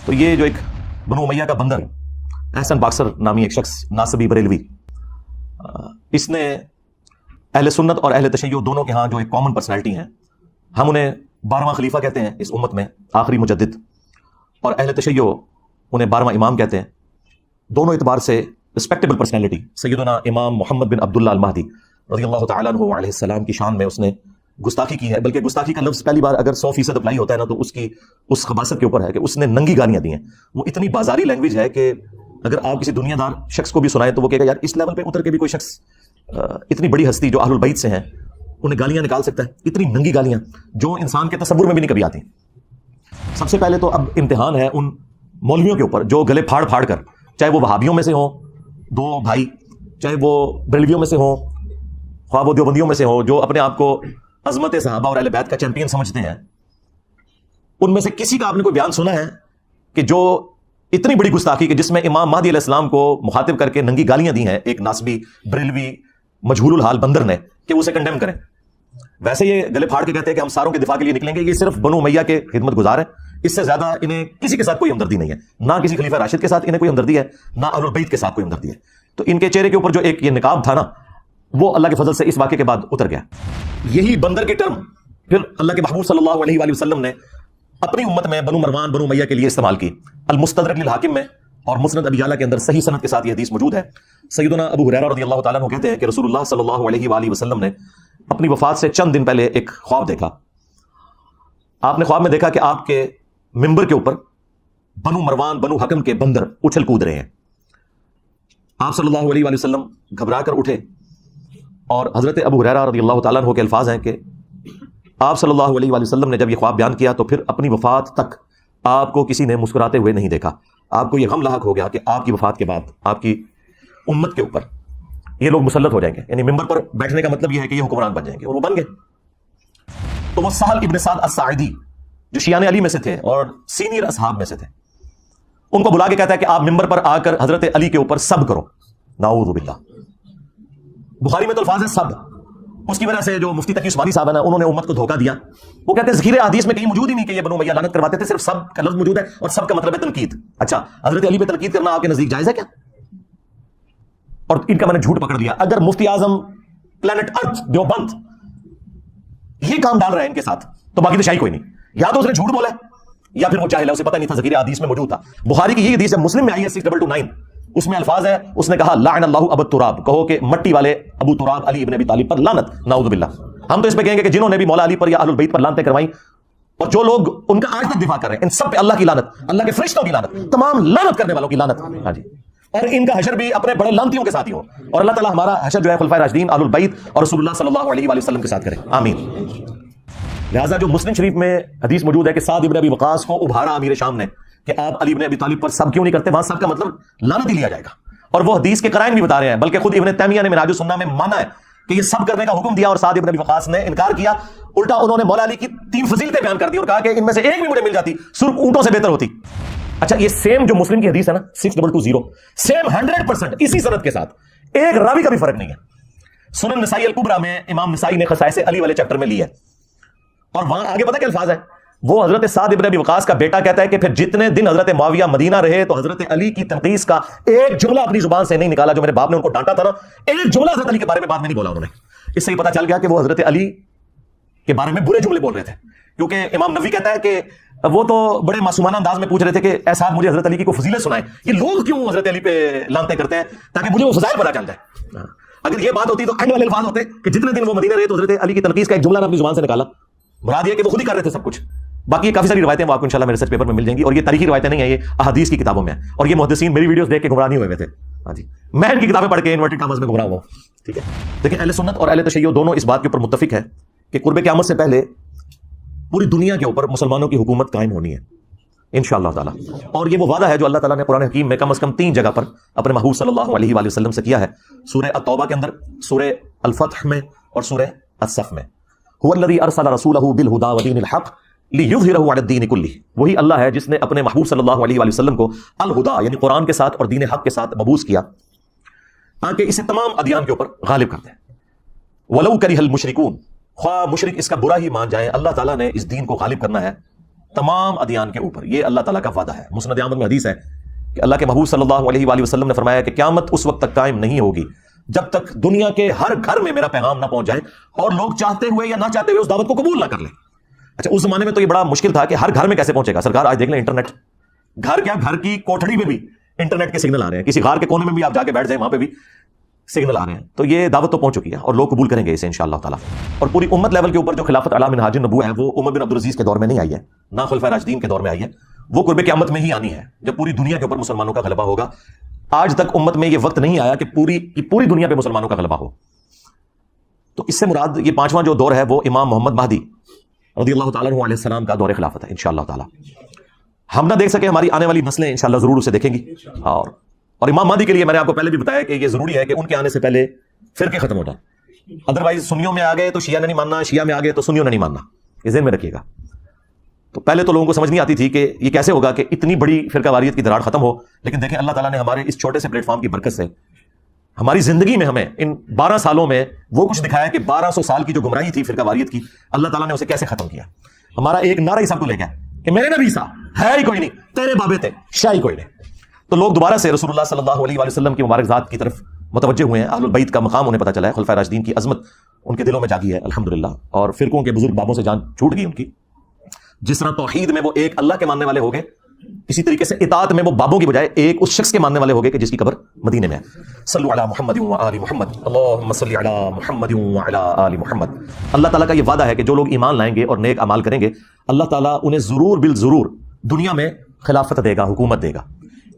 تو یہ جو ایک بنو امیہ کا بندر احسن باکسر نامی ایک شخص ناصبی بریلوی، اس نے اہل سنت اور اہل تشیع دونوں کے ہاں جو ایک کامن پرسنالٹی ہیں، ہم انہیں 12واں خلیفہ کہتے ہیں اس امت میں، آخری مجدد، اور اہل تشیع انہیں 12واں امام کہتے ہیں۔ دونوں اعتبار سے رسپیکٹیبل پرسنالٹی سیدنا امام محمد بن عبداللہ المہدی رضی اللہ تعالیٰ عنہ علیہ السلام کی شان میں اس نے گستاخی کی ہے، بلکہ گستاخی کا لفظ پہلی بار اگر 100% اپلائی ہوتا ہے نا تو اس کی اس خباثت کے اوپر ہے کہ اس نے ننگی گالیاں دی ہیں۔ وہ اتنی بازاری لینگویج ہے کہ اگر آپ کسی دنیا دار شخص کو بھی سنائیں تو وہ کہے گا یار اس لیول پہ اتر کے بھی کوئی شخص اتنی بڑی ہستی جو اہل البیت سے ہیں انہیں گالیاں نکال سکتا ہے، اتنی ننگی گالیاں جو انسان کے تصور میں بھی نہیں کبھی آتی۔ سب سے پہلے تو اب امتحان ہے ان مولویوں کے اوپر جو گلے پھاڑ پھاڑ کر، چاہے وہ وہابیوں میں سے ہوں دو بھائی، چاہے وہ بریلویوں میں سے ہوں، خواہ وہ دیوبندیوں میں سے ہوں، جو اپنے آپ کو عظمت صحابہ اور اہل بیت کا چیمپئن سمجھتے ہیں، ان میں سے کسی کا آپ نے کوئی بیان سنا ہے کہ جو اتنی بڑی گستاخی کہ جس میں امام مہدی علیہ السلام کو مخاطب کر کے ننگی گالیاں دی ہیں ایک ناسبی بریلوی مجہول الحال بندر نے، کہ وہ اسے کنڈیم کریں؟ ویسے یہ گلے پھاڑ کے کہتے ہیں کہ ہم ساروں کے دفاع کے لیے نکلیں گے، یہ صرف بنو امیہ کے خدمت گزار ہے، اس سے زیادہ انہیں کسی کے ساتھ کوئی ہمدردی نہیں ہے، نہ کسی خلیفہ راشد کے ساتھ انہیں کوئی ہمدردی ہے، نہ اہل البیت کے ساتھ کوئی ہمدردی ہے۔ تو ان کے چہرے کے اوپر جو ایک یہ نقاب تھا نا، وہ اللہ کے فضل سے اس واقعے کے بعد اتر گیا۔ یہی بندر کے ٹرم پھر اللہ کے محبوب صلی اللہ علیہ وآلہ وسلم نے اپنی امت میں بنو مروان بنو امیہ کے لیے استعمال کی۔ المستدرک للحاکم میں اور مسند ابی یعلا کے اندر صحیح سند کے ساتھ یہ حدیث موجود ہے۔ سیدنا ابو ہریرہ رضی اللہ تعالیٰ عنہ کہتے ہیں کہ رسول اللہ صلی اللہ علیہ وآلہ وسلم نے اپنی وفات سے چند دن پہلے ایک خواب دیکھا۔ آپ نے خواب میں دیکھا کہ آپ کے ممبر کے اوپر بنو مروان بنو حکم کے بندر اچھل کود رہے ہیں۔ آپ صلی اللہ علیہ وآلہ وسلم گھبرا کر اٹھے، اور حضرت ابو ہریرہ رضی اللہ تعالیٰ عنہ کے الفاظ ہیں کہ آپ صلی اللہ علیہ وآلہ وسلم نے جب یہ خواب بیان کیا تو پھر اپنی وفات تک آپ کو کسی نے مسکراتے ہوئے نہیں دیکھا۔ آپ کو یہ غم لاحق ہو گیا کہ آپ کی وفات کے بعد آپ کی امت کے اوپر یہ لوگ مسلط ہو جائیں گے، یعنی ممبر پر بیٹھنے کا مطلب یہ ہے کہ یہ حکمران بن جائیں گے، اور وہ بن گئے۔ تو وہ سہل ابن سعد الساعدی جو شیعان علی میں سے تھے اور سینئر اصحاب میں سے تھے، ان کو بلا کے کہتا ہے کہ آپ ممبر پر آ کر حضرت علی کے اوپر سب کرو۔ نعوذ باللہ، بخاری میں تو الفاظ ہے سب۔ اس کی وجہ سے جو مفتی تقی عثمانی صاحب ہیں انہوں نے امت کو دھوکہ دیا۔ وہ کہتے ہیں ذکر حدیث میں کہیں موجود ہی نہیں کہ یہ بنو امیہ لعنت کرواتے تھے، صرف سب کا لفظ موجود ہے اور سب کا مطلب ہے تنقید۔ اچھا، حضرت علی پہ تنقید کرنا آپ کے نزدیک جائز ہے کیا؟ اور ان کا میں نے جھوٹ پکڑ لیا۔ اگر مفتی اعظم پلانٹ ارتھ دیوبند یہ کام ڈال رہے ہیں ان کے ساتھ تو باقی تو شاہی کوئی نہیں، یا تو اس نے جھوٹ بولا یا پھر وہ جاہل ہے، اسے پتہ نہیں تھا ذکر حدیث میں موجود تھا۔ بخاری کی یہ حدیث ہے، مسلم میں آئی ہے 6229، اس میں الفاظ ہے، اس نے کہا لعن اللہ ابو تراب، کہو کہ مٹی والے ابو تراب علی ابن ابی طالب پر لعنت۔ نعوذ باللہ، ہم تو اس پہ کہیں گے کہ جنہوں نے بھی مولا علی پر یا اہل البیت پر لعنتیں کروائیں، اور جو لوگ ان کا آج تک دفاع کر رہے ہیں، ان سب پہ اللہ کی لعنت، اللہ کے فرشتوں کی لعنت، تمام لعنت کرنے والوں کی لعنت۔ ہاں جی، اور ان کا حشر بھی اپنے بڑے لعنتیوں کے ساتھ ہی ہو، اور اللہ تعالی ہمارا حشر جو ہے خلفائے راشدین اہل البیت اور رسول اللہ صلی اللہ علیہ وآلہ وسلم کے ساتھ کرے، آمین۔ لہٰذا جو مسلم شریف میں حدیث موجود ہے کہ سعد ابن ابی وقاص کو ابھارا امیر شام نے کہ آپ علی ابن ابی طالب پر سب کیوں نہیں کرتے، وہاں سب کا مطلب لعنت ہی لیا جائے گا، اور وہ حدیث کے قرائن بھی بتا رہے ہیں، بلکہ خود ابن تیمیہ نے منہاج السنہ میں مانا ہے کہ یہ سب کرنے کا حکم دیا، اور سعد ابن ابی وقاص نے انکار کیا۔ الٹا انہوں نے مولا علی کی 3 فضیلتیں بیان کر دی اور کہا کہ ان میں سے ایک بھی مجھے مل جاتی سرخ اونٹوں سے بہتر ہوتی۔ اچھا، یہ سیم جو مسلم کی حدیث ہے نا 6220، سیم 100% اسی سند کے ساتھ، ایک راوی کا بھی فرق نہیں ہے۔ سنن نسائی الکبریٰ میں امام نسائی نے خصائص علی والے چیپٹر میں لی ہے، اور وہاں آگے پتہ کیا الفاظ ہے؟ وہ حضرت سعد ابن ابی وقاص کا بیٹا کہتا ہے کہ پھر جتنے دن حضرت معاویہ مدینہ رہے تو حضرت علی کی تنقیص کا ایک جملہ اپنی زبان سے نہیں نکالا۔ جو میرے باپ نے ان کو ڈانٹا تھا نا، ایک جملہ حضرت علی کے بارے میں بعد میں نہیں بولا انہوں نے۔ اس سے یہ پتہ چل گیا کہ وہ حضرت علی کے بارے میں برے جملے بول رہے تھے، کیونکہ امام نووی کہتا ہے کہ وہ تو بڑے معصومانہ انداز میں پوچھ رہے تھے کہ اے صاحب مجھے حضرت علی کی کوئی فضیلت سنائیں، یہ لوگ کیوں حضرت علی پہ لعنتیں کرتے ہیں، تاکہ مجھے وہ فضائل پتہ چل جائے۔ اگر یہ بات ہوتی تو اینڈ والے الفاظ ہوتے کہ جتنے دن وہ مدینہ رہے تو حضرت علی کی تنقیص کا ایک جملہ نے اپنی زبان سے نکالا، مراد یہ کہ وہ خود ہی کر رہے تھے سب کچھ۔ باقی یہ کافی ساری روایتیں وہ آپ کو انشاءاللہ میرے ریسرچ پیپر میں مل جائیں گی، اور یہ تاریخی روایتیں نہیں ہیں، یہ احادیث کی کتابوں میں ہیں، اور یہ محدثین میری ویڈیوز دیکھ کے گمراہ نہیں ہوئے تھے۔ ہاں جی، میں ان کی کتابیں پڑھ کے انورٹڈ کامز میں گمراہ ہوا ہوں، ٹھیک ہے۔ لیکن اہل سنت اور اہل تشیع دونوں اس بات کے اوپر متفق ہے کہ قرب قیامت سے پہلے پوری دنیا کے اوپر مسلمانوں کی حکومت قائم ہونی ہے انشاءاللہ تعالی، اور یہ وہ وعدہ ہے جو اللہ تعالیٰ نے قرآن حکیم میں کم از کم 3 جگہ پر اپنے محبوب صلی اللہ علیہ وآلہ وسلم سے کیا ہے، سورہ التوبہ کے اندر، سورہ الفتح میں، اور سورہ الصف میں۔ هو الذی ارسل رسولہ بالہدی ودین الحق لیظہرہ علی الدین کلہ، وہی اللہ ہے جس نے اپنے محبوب صلی اللہ علیہ وآلہ وسلم کو الہدا یعنی قرآن کے ساتھ اور دین حق کے ساتھ مبعوث کیا تاکہ اسے تمام ادیان کے اوپر غالب کر دیں۔ ولو کرہ المشرکون، خواہ مشرک اس کا برا ہی مان جائیں، اللہ تعالیٰ نے اس دین کو غالب کرنا ہے تمام ادیان کے اوپر. یہ اللہ تعالیٰ کا وعدہ ہے. مسند احمد میں حدیث ہے کہ اللہ کے محبوب صلی اللہ علیہ وآلہ وسلم نے فرمایا کہ قیامت اس وقت تک قائم نہیں ہوگی جب تک دنیا کے ہر گھر میں میرا پیغام نہ پہنچ جائے اور لوگ چاہتے ہوئے یا نہ چاہتے ہوئے اس دعوت کو قبول نہ کر لیں. اچھا اس زمانے میں تو یہ بڑا مشکل تھا کہ ہر گھر میں کیسے پہنچے گا. سرکار آج دیکھ لیں انٹرنیٹ, گھر کیا گھر کی کوٹڑی میں بھی انٹرنیٹ کے سگنل آ رہے ہیں, کسی غار کے کونے میں بھی آپ جا کے بیٹھ جائیں وہاں پہ بھی سگنل آ رہے ہیں. تو یہ دعوت تو پہنچ چکی ہے اور لوگ قبول کریں گے اسے انشاءاللہ تعالیٰ. اور پوری امت لیول کے اوپر جو خلافت اعلی منہاج النبوہ ہے وہ عمر بن عبدالعزیز کے دور میں نہیں آئی ہے, نہ خلفائے راشدین کے دور میں آئی ہے, وہ قرب قیامت میں ہی آنی ہے جب پوری دنیا کے اوپر مسلمانوں کا غلبہ ہوگا. آج تک امت میں یہ وقت نہیں آیا کہ پوری دنیا پہ مسلمانوں کا غلبہ ہو. تو اس سے مراد یہ پانچواں جو دور ہے وہ امام محمد مہدی رضی اللہ تعالیٰ عنہ علیہ السلام کا دور خلافت ہے انشاءاللہ تعالیٰ. ہم نہ دیکھ سکے, ہماری آنے والی نسلیں انشاءاللہ ضرور اسے دیکھیں گی. اور امام مہدی کے لیے میں نے آپ کو پہلے بھی بتایا کہ یہ ضروری ہے کہ ان کے آنے سے پہلے فرقے ختم ہو جائیں. ادروائز سنیوں میں آ گئے تو شیعہ نے نہیں ماننا, شیعہ میں آ گئے تو سنیوں نے نہیں ماننا, یہ ذہن میں رکھیے گا. تو پہلے تو لوگوں کو سمجھ نہیں آتی تھی کہ یہ کیسے ہوگا کہ اتنی بڑی فرقہ واریت کی دراڑ ختم ہو. لیکن دیکھیں اللہ تعالیٰ نے ہمارے اس چھوٹے سے پلیٹ فارم کی برکت سے ہماری زندگی میں ہمیں ان 12 سالوں میں وہ کچھ دکھایا کہ 1200 سال کی جو گمراہی تھی فرقہ واریت کی, اللہ تعالیٰ نے اسے کیسے ختم کیا. ہمارا ایک نعرہ ہی سب کو لے گیا کہ میرے نبی سا ہے ہی کوئی نہیں, تیرے بابے تھے شاہ ہی کوئی نہیں. تو لوگ دوبارہ سے رسول اللہ صلی اللہ علیہ وآلہ وسلم کی مبارک ذات کی طرف متوجہ ہوئے ہیں. اہل البیت کا مقام انہیں پتہ چلا ہے, خلفائے راشدین کی عظمت ان کے دلوں میں جاگی ہے الحمدللہ. اور فرقوں کے بزرگ بابوں سے جان چھوٹ گئی ان کی. جس طرح توحید میں وہ ایک اللہ کے ماننے والے ہو گئے, اسی طریقے سے اطاعت میں وہ بابوں کی بجائے ایک اس شخص کے ماننے والے ہو گئے کہ جس کی قبر مدینے میں ہے. صلو علی محمد و آل محمد, اللہم صلی علی محمد و علی آل محمد. اللہ تعالیٰ کا یہ وعدہ ہے کہ جو لوگ ایمان لائیں گے اور نیک اعمال کریں گے اللہ تعالیٰ انہیں ضرور بالضرور دنیا میں خلافت دے گا, حکومت دے گا.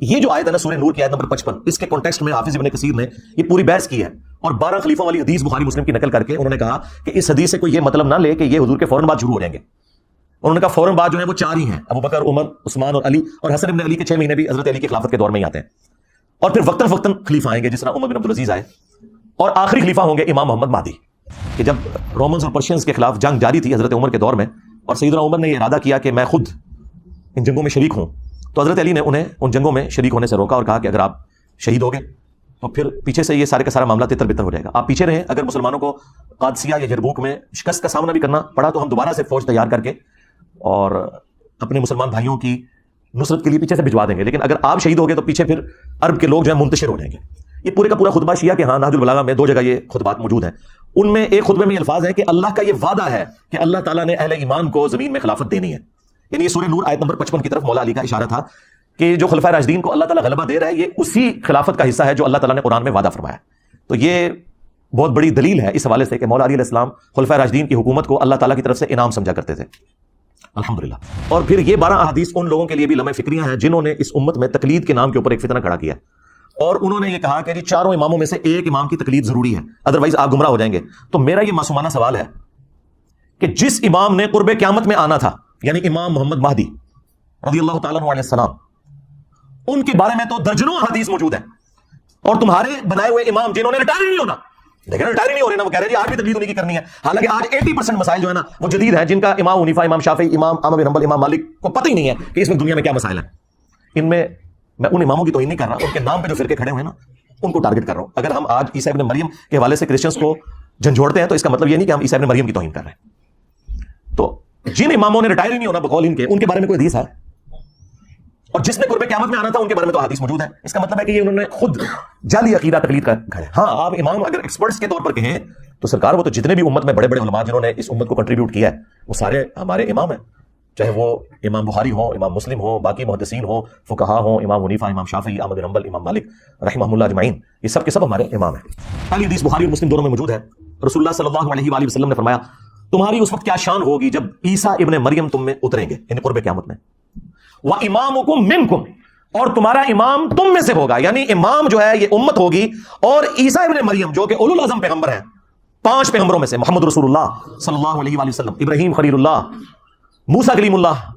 یہ جو آیت ہے نا سورہ نور کی آیت نمبر 55, اس کے کانٹیکسٹ میں حافظ ابن کثیر نے یہ پوری بحث کی ہے اور 12 خلیفوں والی حدیث بخاری مسلم کی نقل کر کے انہوں نے کہا کہ اس حدیث سے کوئی یہ مطلب نہ لے کہ یہ حضور کے فوراً بعد شروع ہو جائیں گے. انہوں نے کہا فوراً بعد جو ہے وہ 4 ہی ہیں, ابو بکر, عمر, عثمان اور علی, اور حسن ابن علی کے 6 مہینے بھی حضرت علی کی خلافت کے دور میں ہی آتے ہیں. اور پھر وقتاً فوقتاً خلیفہ آئیں گے جس طرح عمر بن عبدالعزیز آئے, اور آخری خلیفہ ہوں گے امام محمد مہدی. کہ جب رومنز اور پرشینز کے خلاف جنگ جاری تھی حضرت عمر کے دور میں اور سیدنا عمر نے یہ ارادہ کیا کہ میں خود ان جنگوں میں شریک ہوں, تو حضرت علی نے انہیں ان جنگوں میں شریک ہونے سے روکا اور کہا کہ اگر آپ شہید ہو گئے تو پھر پیچھے سے یہ سارے کا سارا معاملہ تتر بتر ہو جائے گا. آپ پیچھے رہیں, اگر مسلمانوں کو قادسیہ یا یرموک میں شکست کا سامنا بھی کرنا پڑا تو ہم دوبارہ سے فوج تیار کر کے اور اپنے مسلمان بھائیوں کی نصرت کے لیے پیچھے سے بھجوا دیں گے. لیکن اگر آپ شہید ہو گئے تو پیچھے پھر عرب کے لوگ جو ہیں منتشر ہو جائیں گے. یہ پورے کا پورا خطبہ شیعہ کے ہاں نہج البلاغہ میں 2 جگہ یہ خطبات موجود ہیں. ان میں ایک خطبے میں یہ الفاظ ہیں کہ اللہ کا یہ وعدہ ہے کہ اللہ تعالیٰ نے اہل ایمان کو زمین میں خلافت دینی ہے. یعنی یہ سورہ نور آیت نمبر 55 کی طرف مولا علی کا اشارہ تھا کہ جو خلفائے راشدین کو اللہ تعالیٰ غلبہ دے رہا ہے یہ اسی خلافت کا حصہ ہے جو اللہ تعالیٰ نے قرآن میں وعدہ فرمایا. تو یہ بہت بڑی دلیل ہے اس حوالے سے کہ مولا علی علیہ السلام خلفائے راشدین کی حکومت کو اللہ تعالیٰ کی طرف سے انعام سمجھا کرتے تھے الحمدللہ. اور پھر یہ 12 احادیث ان لوگوں کے لیے بھی لمحہ فکریاں ہیں جنہوں نے اس امت میں تقلید کے نام کے اوپر ایک فتنہ کھڑا کیا اور انہوں نے یہ کہا کہ 4 اماموں میں سے ایک امام کی تقلید ضروری ہے, ادروائز آپ گمراہ ہو جائیں گے. تو میرا یہ معصومانہ سوال ہے کہ جس امام نے قرب قیامت میں آنا تھا یعنی امام محمد مہدی رضی اللہ تعالیٰ عنہ علیہ السلام, ان کے بارے میں تو درجنوں حدیث موجود ہیں, اور تمہارے بنائے ہوئے امام جنہوں نے ریٹائر نہیں ہونا, لیکن ریٹائر نہیں ہو رہے نا, وہ کہہ رہے ہیں آج بھی تقلید انہیں کی کرنی ہے. حالانکہ آج 80% مسائل جو ہے نا وہ جدید ہیں جن کا امام حنیفہ, امام شافعی, امام احمد بن حنبل, امام مالک کو پتہ ہی نہیں ہے کہ اس وقت دنیا میں کیا مسائل ہیں. ان میں ان اماموں کی توہین نہیں کر رہا, ان کے نام پہ جو فرقے کھڑے ہوئے ہیں نا ان کو ٹارگٹ کر رہا ہوں. اگر ہم آج عیسیٰ ابن مریم کے حوالے سے کرسچنس کو جھنجھوڑتے ہیں تو اس کا مطلب یہ نہیں کہ ہم عیسیٰ ابن مریم کی توہین کر رہے ہیں. تو جن اماموں نے ریٹائر نہیں ہونا بقول ان کے بارے میں کوئی حدیث ہے, اور جس نے قرب قیامت میں آنا تھا ان کے بارے میں تو حدیث موجود ہے. اس کا مطلب ہے کہ یہ انہوں نے خود جعلی عقیدہ تقلید کر گھڑے. ہاں آپ امام اگر ایکسپرٹس کے طور پر کہیں تو سرکار وہ تو جتنے بھی امت میں بڑے بڑے علماء جنہوں نے اس امت کو کنٹریبیوٹ کیا ہے وہ سارے ہمارے امام ہیں, چاہے وہ امام بخاری ہوں, امام مسلم ہوں, باقی محدثین ہوں, فقہا ہوں, امام حنیفہ, امام شافعی, احمد بن حنبل, امام مالک رحمہ اللہ اجمعین, یہ سب کے سب ہمارے امام ہیں. پہلی حدیث بخاری اور مسلم دونوں میں موجود ہے. رسول اللہ صلی اللہ علیہ وآلہ وسلم نے فرمایا تمہاری اس وقت کیا شان ہوگی جب عیسیٰ ابن مریم تم میں اتریں گے یعنی قرب قیامت میں, وَإِمَامُكُم مِّنكُم, اور تمہارا امام تم میں سے ہوگا. یعنی امام جو ہے یہ امت ہوگی, اور عیسیٰ ابن مریم جو کہ اولو العزم پیغمبر ہیں, 5 پیغمبروں میں سے محمد رسول اللہ صلی اللہ علیہ وآلہ وسلم, ابراہیم خلیل اللہ, موسیٰ کلیم اللہ,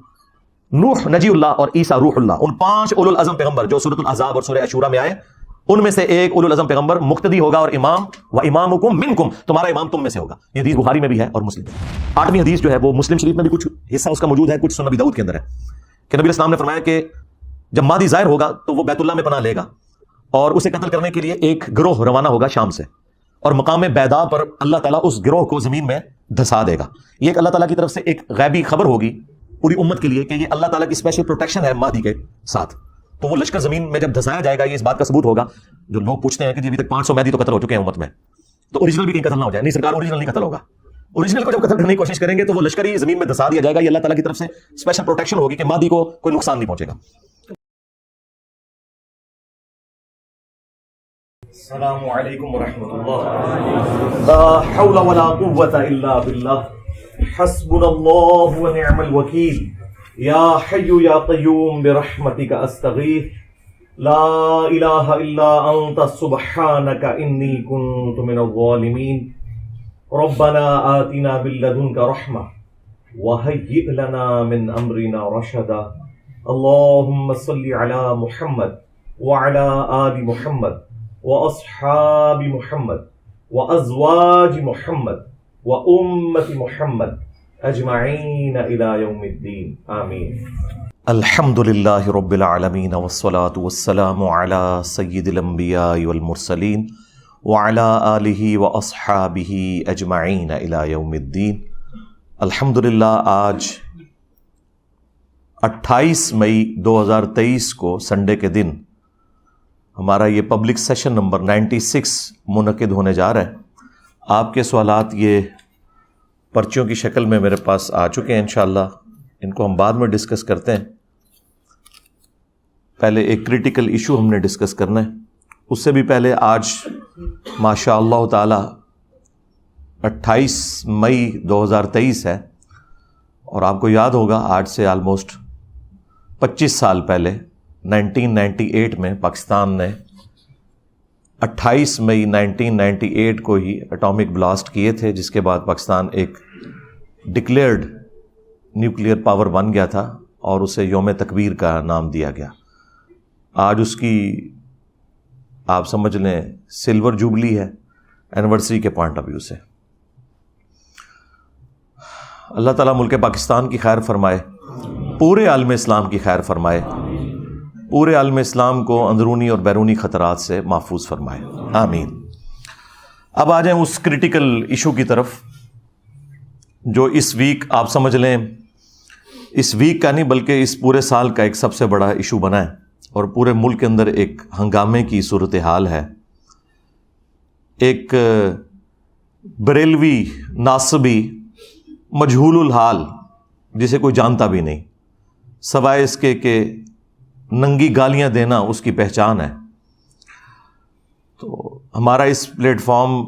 نوح نجی اللہ اور عیسیٰ روح اللہ, ان 5 اولو العزم پیغمبر جو سورۃ الاحزاب اور سورہ عاشورہ میں آئے ان میں سے ایک اولو العزم پیغمبر مقتدی ہوگا, اور امام وَإِمَامُكُم مِّنكُم, تمہارا امام تم میں سے ہوگا. یہ حدیث بخاری میں بھی ہے اور مسلم میں. 8ویں حدیث جو ہے وہ مسلم شریف میں بھی کچھ حصہ اس کا موجود ہے, کچھ سنن ابی داؤد کے اندر ہے کہ نبی اسلام نے فرمایا کہ جب مہدی ظاہر ہوگا تو وہ بیت اللہ میں پناہ لے گا اور اسے قتل کرنے کے لیے ایک گروہ روانہ ہوگا شام سے, اور مقام بیدا پر اللہ تعالیٰ اس گروہ کو زمین میں دھسا دے گا. یہ ایک اللہ تعالیٰ کی طرف سے ایک غیبی خبر ہوگی, پوری امت کے لیے کہ یہ اللہ تعالیٰ کی اسپیشل پروٹیکشن ہے مہدی کے ساتھ. تو وہ لشکر زمین میں جب دھسایا جائے گا یہ اس بات کا ثبوت ہوگا. جو لوگ پوچھتے ہیں کہ جی ابھی تک 500 مہدی تو قتل ہو چکے ہیں امت میں, تو اوریجنل بھی کہیں قتل نہ ہو جائے. نہیں سرکار, اوریجنل نہیں قتل ہوگا. اوریجنل کو جب قتل کرنے کی کوشش کریں گے تو وہ لشکر ہی زمین میں دھسا دیا جائے گا. یہ اللہ تعالیٰ کی طرف سے اسپیشل پروٹیکشن ہوگی کہ مہدی کو کوئی نقصان نہیں پہنچے گا. السلام علیکم ورحمۃ اللہ. لا حول ولا قوة الا باللہ. حسبنا اللہ ونعم الوکیل. یا حی یا قیوم برحمتک استغیث. لا الہ الا انت سبحانک انی کنت من الظالمین. ربنا آتنا من لدنک رحمہ وہیئ لنا من امرنا رشدا. اللہم صل علی محمد وعلی آل محمد واصحاب محمد وازواج محمد وامت محمد اجمعین الی یوم الدین. آمین. الحمد للہ رب العالمین والصلاة والسلام علی سید الانبیاء والمرسلین وعلی آلہ واصحابہ اجمعین الی یوم الدین. الحمدللہ آج 28 مئی 2023 کو سنڈے کے دن ہمارا یہ پبلک سیشن نمبر 96 منعقد ہونے جا رہا ہے. آپ کے سوالات یہ پرچیوں کی شکل میں میرے پاس آ چکے ہیں. انشاءاللہ ان کو ہم بعد میں ڈسکس کرتے ہیں. پہلے ایک کریٹیکل ایشو ہم نے ڈسکس کرنا ہے. اس سے بھی پہلے آج ماشاء اللہ تعالی 28 مئی 2023 ہے, اور آپ کو یاد ہوگا آج سے آلموسٹ 25 سال پہلے 1998 میں پاکستان نے 28 مئی 1998 کو ہی اٹامک بلاسٹ کیے تھے, جس کے بعد پاکستان ایک ڈکلیئرڈ نیوکلیئر پاور بن گیا تھا اور اسے یوم تکبیر کا نام دیا گیا. آج اس کی آپ سمجھ لیں سلور جوبلی ہے اینیورسری کے پوائنٹ آف ویو سے. اللہ تعالیٰ ملک پاکستان کی خیر فرمائے, پورے عالم اسلام کی خیر فرمائے, پورے عالم اسلام کو اندرونی اور بیرونی خطرات سے محفوظ فرمائے. آمین. اب آ جائیں اس کریٹیکل ایشو کی طرف جو اس ویک آپ سمجھ لیں, اس ویک کا نہیں بلکہ اس پورے سال کا ایک سب سے بڑا ایشو بنا ہے اور پورے ملک کے اندر ایک ہنگامے کی صورتحال ہے. ایک بریلوی ناصبی مجہول الحال جسے کوئی جانتا بھی نہیں, سوائے اس کے کہ ننگی گالیاں دینا اس کی پہچان ہے. تو ہمارا اس پلیٹ فارم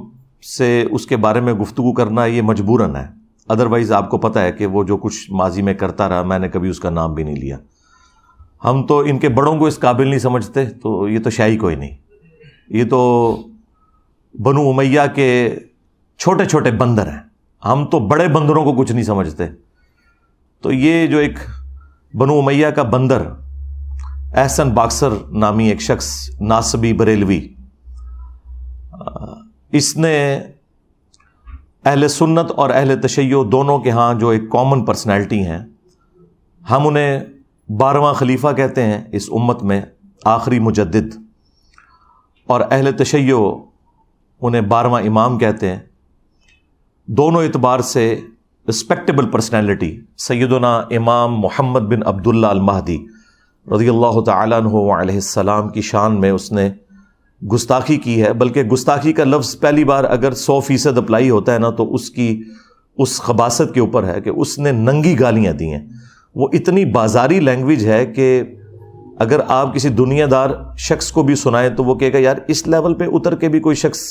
سے اس کے بارے میں گفتگو کرنا یہ مجبوراً ہے. ادروائز آپ کو پتہ ہے کہ وہ جو کچھ ماضی میں کرتا رہا, میں نے کبھی اس کا نام بھی نہیں لیا. ہم تو ان کے بڑوں کو اس قابل نہیں سمجھتے, تو یہ تو شاہی کوئی نہیں, یہ تو بنو امیہ کے چھوٹے چھوٹے بندر ہیں. ہم تو بڑے بندروں کو کچھ نہیں سمجھتے. تو یہ جو ایک بنو امیہ کا بندر احسن باکسر نامی ایک شخص ناصبی بریلوی, اس نے اہل سنت اور اہل تشیع دونوں کے ہاں جو ایک کامن پرسنالٹی ہیں, ہم انہیں 12واں خلیفہ کہتے ہیں اس امت میں, آخری مجدد, اور اہل تشیع انہیں 12واں امام کہتے ہیں. دونوں اعتبار سے رسپیکٹیبل پرسنالٹی سیدنا امام محمد بن عبداللہ المہدی رضی اللہ تعالیٰ عنہ علیہ السلام کی شان میں اس نے گستاخی کی ہے. بلکہ گستاخی کا لفظ پہلی بار اگر 100% اپلائی ہوتا ہے نا, تو اس کی اس خباثت کے اوپر ہے کہ اس نے ننگی گالیاں دی ہیں. وہ اتنی بازاری لینگویج ہے کہ اگر آپ کسی دنیا دار شخص کو بھی سنائیں تو وہ کہے گا یار اس لیول پہ اتر کے بھی کوئی شخص,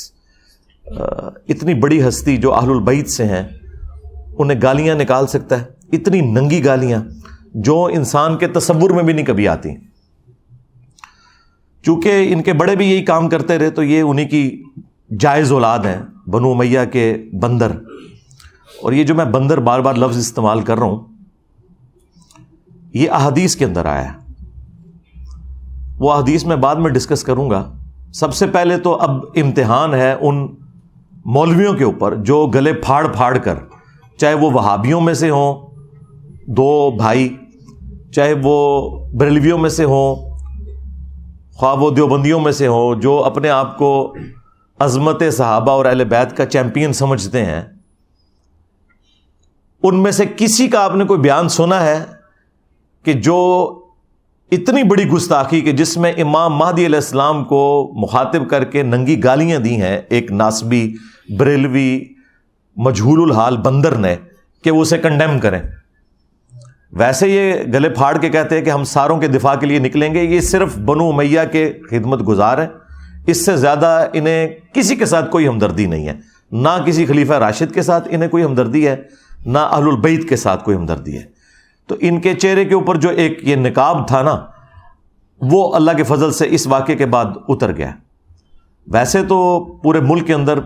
اتنی بڑی ہستی جو اہل البیت سے ہیں, انہیں گالیاں نکال سکتا ہے. اتنی ننگی گالیاں جو انسان کے تصور میں بھی نہیں کبھی آتی. چونکہ ان کے بڑے بھی یہی کام کرتے رہے تو یہ انہی کی جائز اولاد ہیں, بنو امیہ کے بندر. اور یہ جو میں بندر بار بار لفظ استعمال کر رہا ہوں, یہ احادیث کے اندر آیا ہے. وہ احادیث میں بعد میں ڈسکس کروں گا. سب سے پہلے تو اب امتحان ہے ان مولویوں کے اوپر جو گلے پھاڑ پھاڑ کر, چاہے وہ وہابیوں میں سے ہوں 2 بھائی, چاہے وہ بریلویوں میں سے ہوں, خواہ وہ دیوبندیوں میں سے ہوں, جو اپنے آپ کو عظمت صحابہ اور اہل بیت کا چیمپئن سمجھتے ہیں, ان میں سے کسی کا آپ نے کوئی بیان سنا ہے کہ جو اتنی بڑی گستاخی کہ جس میں امام مہدی علیہ السلام کو مخاطب کر کے ننگی گالیاں دی ہیں ایک ناسبی بریلوی مجہول الحال بندر نے کہ وہ اسے کنڈیم کریں، ویسے یہ گلے پھاڑ کے کہتے ہیں کہ ہم ساروں کے دفاع کے لیے نکلیں گے. یہ صرف بنو امیہ کے خدمت گزار ہیں، اس سے زیادہ انہیں کسی کے ساتھ کوئی ہمدردی نہیں ہے، نہ کسی خلیفہ راشد کے ساتھ انہیں کوئی ہمدردی ہے، نہ اہل البیت کے ساتھ کوئی ہمدردی ہے. تو ان کے چہرے کے اوپر جو ایک یہ نقاب تھا نا، وہ اللہ کے فضل سے اس واقعے کے بعد اتر گیا. ویسے تو پورے ملک کے اندر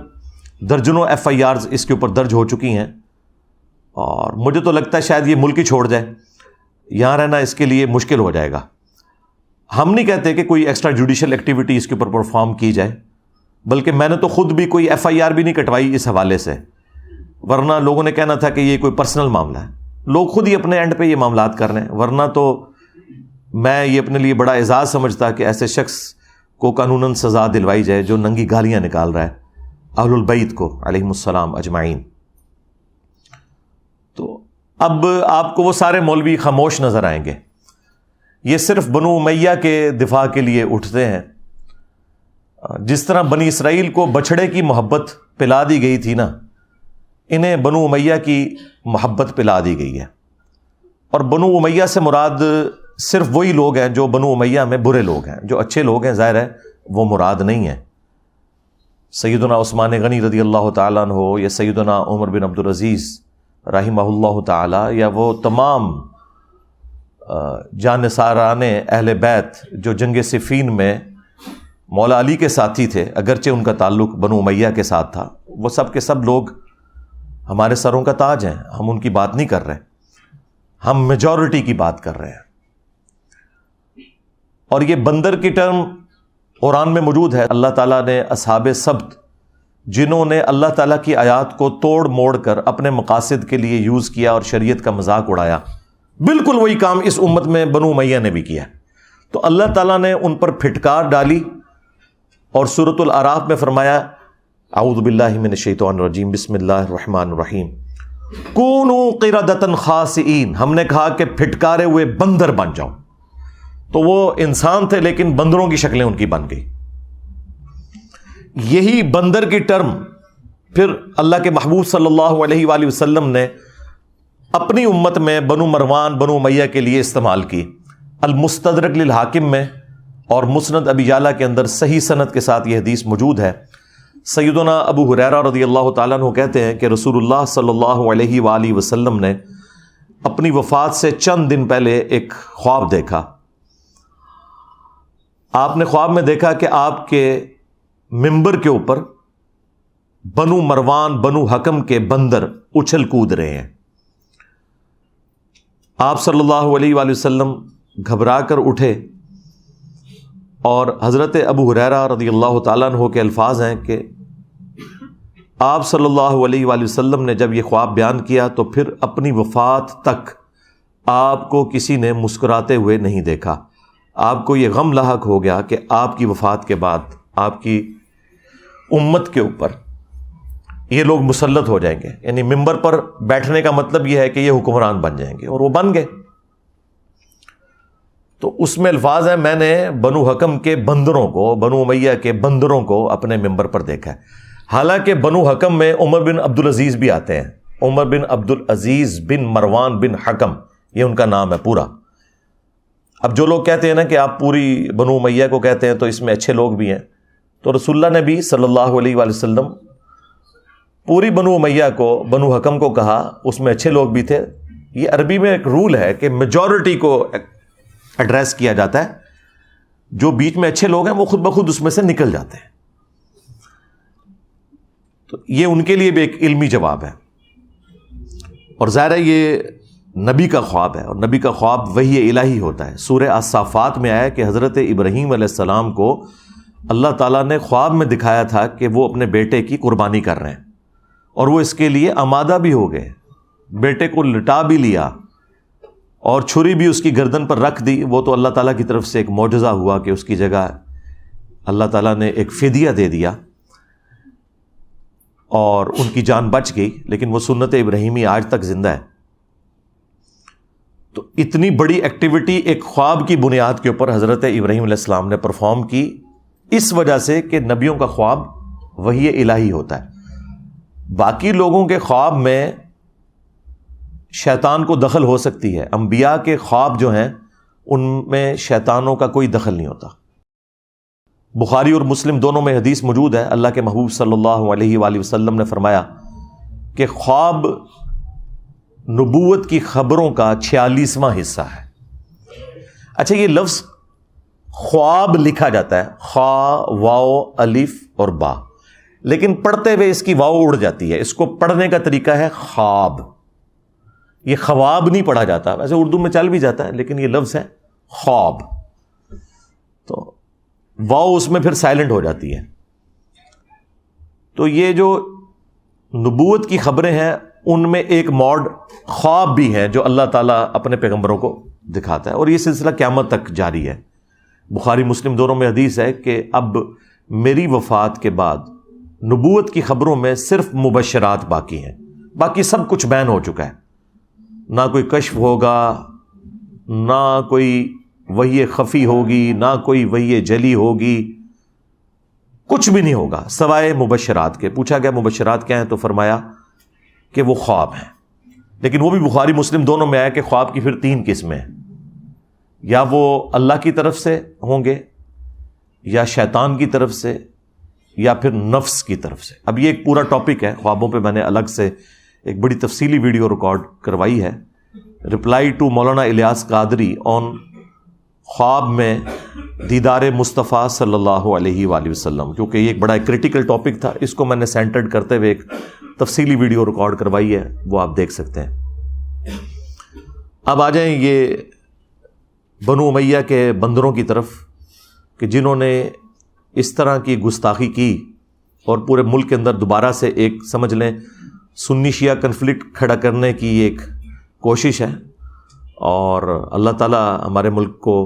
درجنوں FIRs اس کے اوپر درج ہو چکی ہیں، اور مجھے تو لگتا ہے شاید یہ ملک ہی چھوڑ جائے، یہاں رہنا اس کے لیے مشکل ہو جائے گا. ہم نہیں کہتے کہ کوئی ایکسٹرا جوڈیشل ایکٹیویٹی اس کے اوپر پرفارم کی جائے، بلکہ میں نے تو خود بھی کوئی FIR بھی نہیں کٹوائی اس حوالے سے، ورنہ لوگوں نے کہنا تھا کہ یہ کوئی پرسنل معاملہ ہے. لوگ خود ہی اپنے اینڈ پہ یہ معاملات کر رہے ہیں، ورنہ تو میں یہ اپنے لیے بڑا اعزاز سمجھتا کہ ایسے شخص کو قانوناً سزا دلوائی جائے جو ننگی گالیاں نکال رہا ہے اہل البیت کو علیہم السلام اجمعین. تو اب آپ کو وہ سارے مولوی خاموش نظر آئیں گے، یہ صرف بنو امیہ کے دفاع کے لیے اٹھتے ہیں. جس طرح بنی اسرائیل کو بچھڑے کی محبت پلا دی گئی تھی نا، انہیں بنو امیہ کی محبت پلا دی گئی ہے. اور بنو امیہ سے مراد صرف وہی لوگ ہیں جو بنو امیہ میں برے لوگ ہیں، جو اچھے لوگ ہیں ظاہر ہے وہ مراد نہیں ہیں. سیدنا عثمان غنی رضی اللہ تعالیٰ عنہ یا سیدنا عمر بن عبد العزیز رحمہ اللہ تعالی، یا وہ تمام جانثاران اہل بیت جو جنگ صفین میں مولا علی کے ساتھی تھے، اگرچہ ان کا تعلق بنو امیہ کے ساتھ تھا، وہ سب کے سب لوگ ہمارے سروں کا تاج ہیں. ہم ان کی بات نہیں کر رہے، ہم میجورٹی کی بات کر رہے ہیں. اور یہ بندر کی ٹرم قرآن میں موجود ہے. اللہ تعالیٰ نے اصحاب سبت، جنہوں نے اللہ تعالیٰ کی آیات کو توڑ موڑ کر اپنے مقاصد کے لیے یوز کیا اور شریعت کا مذاق اڑایا، بالکل وہی کام اس امت میں بنو امیہ نے بھی کیا. تو اللہ تعالیٰ نے ان پر پھٹکار ڈالی اور سورۃ الاعراف میں فرمایا اعوذ باللہ من الشیطان الرجیم بسم اللہ الرحمن الرحیم کونوا قردۃ خاسئین. ہم نے کہا کہ پھٹکارے ہوئے بندر بن جاؤ. تو وہ انسان تھے لیکن بندروں کی شکلیں ان کی بن گئی. یہی بندر کی ٹرم پھر اللہ کے محبوب صلی اللہ علیہ وآلہ وسلم نے اپنی امت میں بنو مروان بنو امیہ کے لیے استعمال کی. المستدرک للحاکم میں اور مسند ابی یعلا کے اندر صحیح سند کے ساتھ یہ حدیث موجود ہے. سیدنا ابو ہریرہ رضی اللہ تعالیٰ عنہ کہتے ہیں کہ رسول اللہ صلی اللہ علیہ وآلہ وسلم نے اپنی وفات سے چند دن پہلے ایک خواب دیکھا. آپ نے خواب میں دیکھا کہ آپ کے ممبر کے اوپر بنو مروان بنو حکم کے بندر اچھل کود رہے ہیں. آپ صلی اللہ علیہ وآلہ وسلم گھبرا کر اٹھے، اور حضرت ابو ہریرہ رضی اللہ تعالیٰ عنہ کے الفاظ ہیں کہ آپ صلی اللہ علیہ وآلہ وسلم نے جب یہ خواب بیان کیا تو پھر اپنی وفات تک آپ کو کسی نے مسکراتے ہوئے نہیں دیکھا. آپ کو یہ غم لاحق ہو گیا کہ آپ کی وفات کے بعد آپ کی امت کے اوپر یہ لوگ مسلط ہو جائیں گے. یعنی ممبر پر بیٹھنے کا مطلب یہ ہے کہ یہ حکمران بن جائیں گے، اور وہ بن گئے. تو اس میں الفاظ ہیں میں نے بنو حکم کے بندروں کو، بنو امیہ کے بندروں کو اپنے ممبر پر دیکھا ہے. حالانکہ بنو حکم میں عمر بن عبد العزیز بھی آتے ہیں. عمر بن عبد العزیز بن مروان بن حکم، یہ ان کا نام ہے پورا. اب جو لوگ کہتے ہیں نا کہ آپ پوری بنو امیہ کو کہتے ہیں تو اس میں اچھے لوگ بھی ہیں، تو رسول اللہ نے بھی صلی اللہ علیہ وآلہ وسلم پوری بنو امیہ کو، بنو حکم کو کہا، اس میں اچھے لوگ بھی تھے. یہ عربی میں ایک رول ہے کہ میجورٹی کو ایڈریس کیا جاتا ہے، جو بیچ میں اچھے لوگ ہیں وہ خود بخود اس میں سے نکل جاتے ہیں. تو یہ ان کے لیے بھی ایک علمی جواب ہے. اور ظاہر ہے یہ نبی کا خواب ہے، اور نبی کا خواب وحی الہی ہوتا ہے. سورہ الصافات میں آیا کہ حضرت ابراہیم علیہ السلام کو اللہ تعالیٰ نے خواب میں دکھایا تھا کہ وہ اپنے بیٹے کی قربانی کر رہے ہیں، اور وہ اس کے لیے آمادہ بھی ہو گئے. بیٹے کو لٹا بھی لیا اور چھری بھی اس کی گردن پر رکھ دی. وہ تو اللہ تعالیٰ کی طرف سے ایک معجزہ ہوا کہ اس کی جگہ اللہ تعالیٰ نے ایک فدیہ دے دیا اور ان کی جان بچ گئی. لیکن وہ سنت ابراہیمی آج تک زندہ ہے. تو تو اتنی بڑی ایکٹیویٹی ایک خواب کی بنیاد کے اوپر حضرت ابراہیم علیہ السلام نے پرفارم کی، اس وجہ سے کہ نبیوں کا خواب وحی الہی ہوتا ہے۔ باقی لوگوں کے خواب میں شیطان کو دخل ہو سکتی ہے، انبیاء کے خواب جو ہیں ان میں شیطانوں کا کوئی دخل نہیں ہوتا۔ بخاری اور مسلم دونوں میں حدیث موجود ہے، اللہ کے محبوب صلی اللہ علیہ وآلہ وسلم نے فرمایا کہ خواب نبوت کی خبروں کا 46واں حصہ ہے۔ اچھا، یہ لفظ خواب لکھا جاتا ہے خا، واو، الف اور با، لیکن پڑھتے ہوئے اس کی واو اڑ جاتی ہے، اس کو پڑھنے کا طریقہ ہے خواب۔ یہ خواب نہیں پڑھا جاتا، ویسے اردو میں چل بھی جاتا ہے لیکن یہ لفظ ہے خواب، تو واو اس میں پھر سائلنٹ ہو جاتی ہے۔ تو یہ جو نبوت کی خبریں ہیں ان میں ایک موڈ خواب بھی ہے جو اللہ تعالیٰ اپنے پیغمبروں کو دکھاتا ہے، اور یہ سلسلہ قیامت تک جاری ہے۔ بخاری مسلم دونوں میں حدیث ہے کہ اب میری وفات کے بعد نبوت کی خبروں میں صرف مبشرات باقی ہیں، باقی سب کچھ بیان ہو چکا ہے۔ نہ کوئی کشف ہوگا، نہ کوئی وحی خفی ہوگی، نہ کوئی وحی جلی ہوگی، کچھ بھی نہیں ہوگا سوائے مبشرات کے۔ پوچھا گیا مبشرات کیا ہیں تو فرمایا کہ وہ خواب ہیں، لیکن وہ بھی بخاری مسلم دونوں میں آیا کہ خواب کی پھر 3 قسمیں ہیں، یا وہ اللہ کی طرف سے ہوں گے، یا شیطان کی طرف سے، یا پھر نفس کی طرف سے۔ اب یہ ایک پورا ٹاپک ہے، خوابوں پہ میں نے الگ سے ایک بڑی تفصیلی ویڈیو ریکارڈ کروائی ہے، رپلائی ٹو مولانا الیاس قادری آن خواب میں دیدار مصطفیٰ صلی اللہ علیہ وآلہ وسلم، کیونکہ یہ ایک بڑا کریٹیکل ٹاپک تھا، اس کو میں نے سینٹرڈ کرتے ہوئے ایک تفصیلی ویڈیو ریکارڈ کروائی ہے، وہ آپ دیکھ سکتے ہیں۔ اب آ جائیں یہ بنو امیہ کے بندروں کی طرف کہ جنہوں نے اس طرح کی گستاخی کی اور پورے ملک کے اندر دوبارہ سے ایک سمجھ لیں سنی شیعہ کنفلکٹ کھڑا کرنے کی ایک کوشش ہے، اور اللہ تعالیٰ ہمارے ملک کو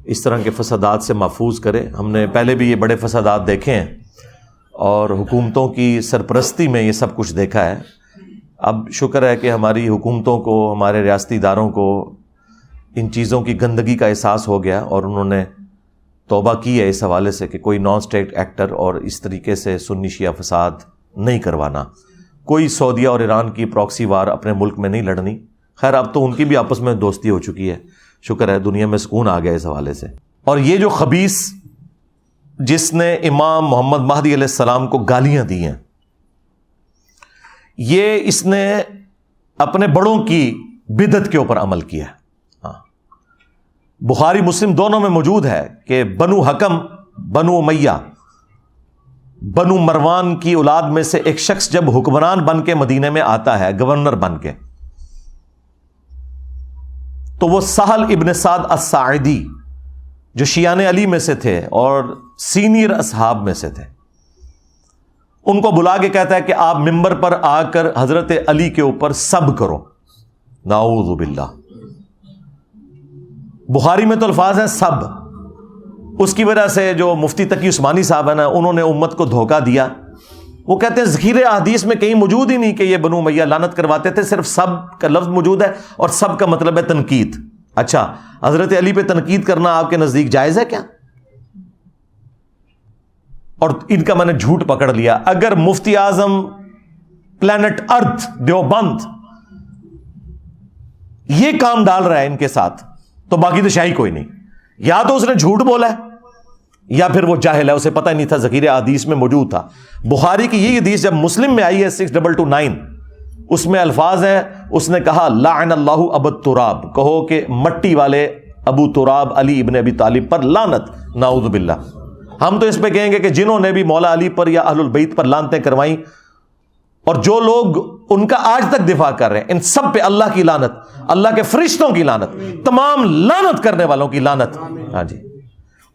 اس طرح کے فسادات سے محفوظ کرے۔ ہم نے پہلے بھی یہ بڑے فسادات دیکھے ہیں اور حکومتوں کی سرپرستی میں یہ سب کچھ دیکھا ہے۔ اب شکر ہے کہ ہماری حکومتوں کو، ہمارے ریاستی اداروں کو ان چیزوں کی گندگی کا احساس ہو گیا، اور انہوں نے توبہ کی ہے اس حوالے سے کہ کوئی نان اسٹیٹ ایکٹر اور اس طریقے سے سنی شیعہ فساد نہیں کروانا، کوئی سعودیہ اور ایران کی پراکسی وار اپنے ملک میں نہیں لڑنی۔ خیر اب تو ان کی بھی آپس میں دوستی ہو چکی ہے، شکر ہے دنیا میں سکون آ گیا اس حوالے سے۔ اور یہ جو خبیث جس نے امام محمد مہدی علیہ السلام کو گالیاں دی ہیں، یہ اس نے اپنے بڑوں کی بدعت کے اوپر عمل کیا ہے۔ بخاری مسلم دونوں میں موجود ہے کہ بنو حکم، بنو امیہ، بنو مروان کی اولاد میں سے ایک شخص جب حکمران بن کے مدینے میں آتا ہے، گورنر بن کے، تو وہ سہل ابن سعد الساعدی جو شیعان علی میں سے تھے اور سینئر اصحاب میں سے تھے، ان کو بلا کے کہتا ہے کہ آپ ممبر پر آ کر حضرت علی کے اوپر سب کرو۔ نعوذ باللہ، بخاری میں تو الفاظ ہیں سب۔ اس کی وجہ سے جو مفتی تقی عثمانی صاحب ہیں نا، انہوں نے امت کو دھوکہ دیا۔ وہ کہتے ہیں ذخیرے احادیث میں کہیں موجود ہی نہیں کہ یہ بنو امیہ لعنت کرواتے تھے، صرف سب کا لفظ موجود ہے، اور سب کا مطلب ہے تنقید۔ اچھا، حضرت علی پہ تنقید کرنا آپ کے نزدیک جائز ہے کیا؟ اور ان کا میں نے جھوٹ پکڑ لیا۔ اگر مفتی اعظم پلانٹ ارتھ دیوبند یہ کام ڈال رہا ہے ان کے ساتھ، تو باقی تو شاہی کوئی نہیں۔ یا تو اس نے جھوٹ بولا ہے یا پھر وہ جاہل ہے، اسے پتہ ہی نہیں تھا، ذخیرہ حدیث میں موجود تھا۔ بخاری کی یہ حدیث جب مسلم میں آئی ہے 6229، اس میں الفاظ ہیں، اس نے کہا لعن اللہ ابو تراب، کہو کہ مٹی والے ابو تراب علی ابن ابی طالب پر لعنت، نعوذ باللہ۔ ہم تو اس پہ کہیں گے کہ جنہوں نے بھی مولا علی پر یا اہل البیت پر لعنتیں کروائیں، اور جو لوگ ان کا آج تک دفاع کر رہے ہیں، ان سب پہ اللہ کی لعنت، اللہ کے فرشتوں کی لعنت، تمام لعنت کرنے والوں کی لعنت۔ ہاں جی،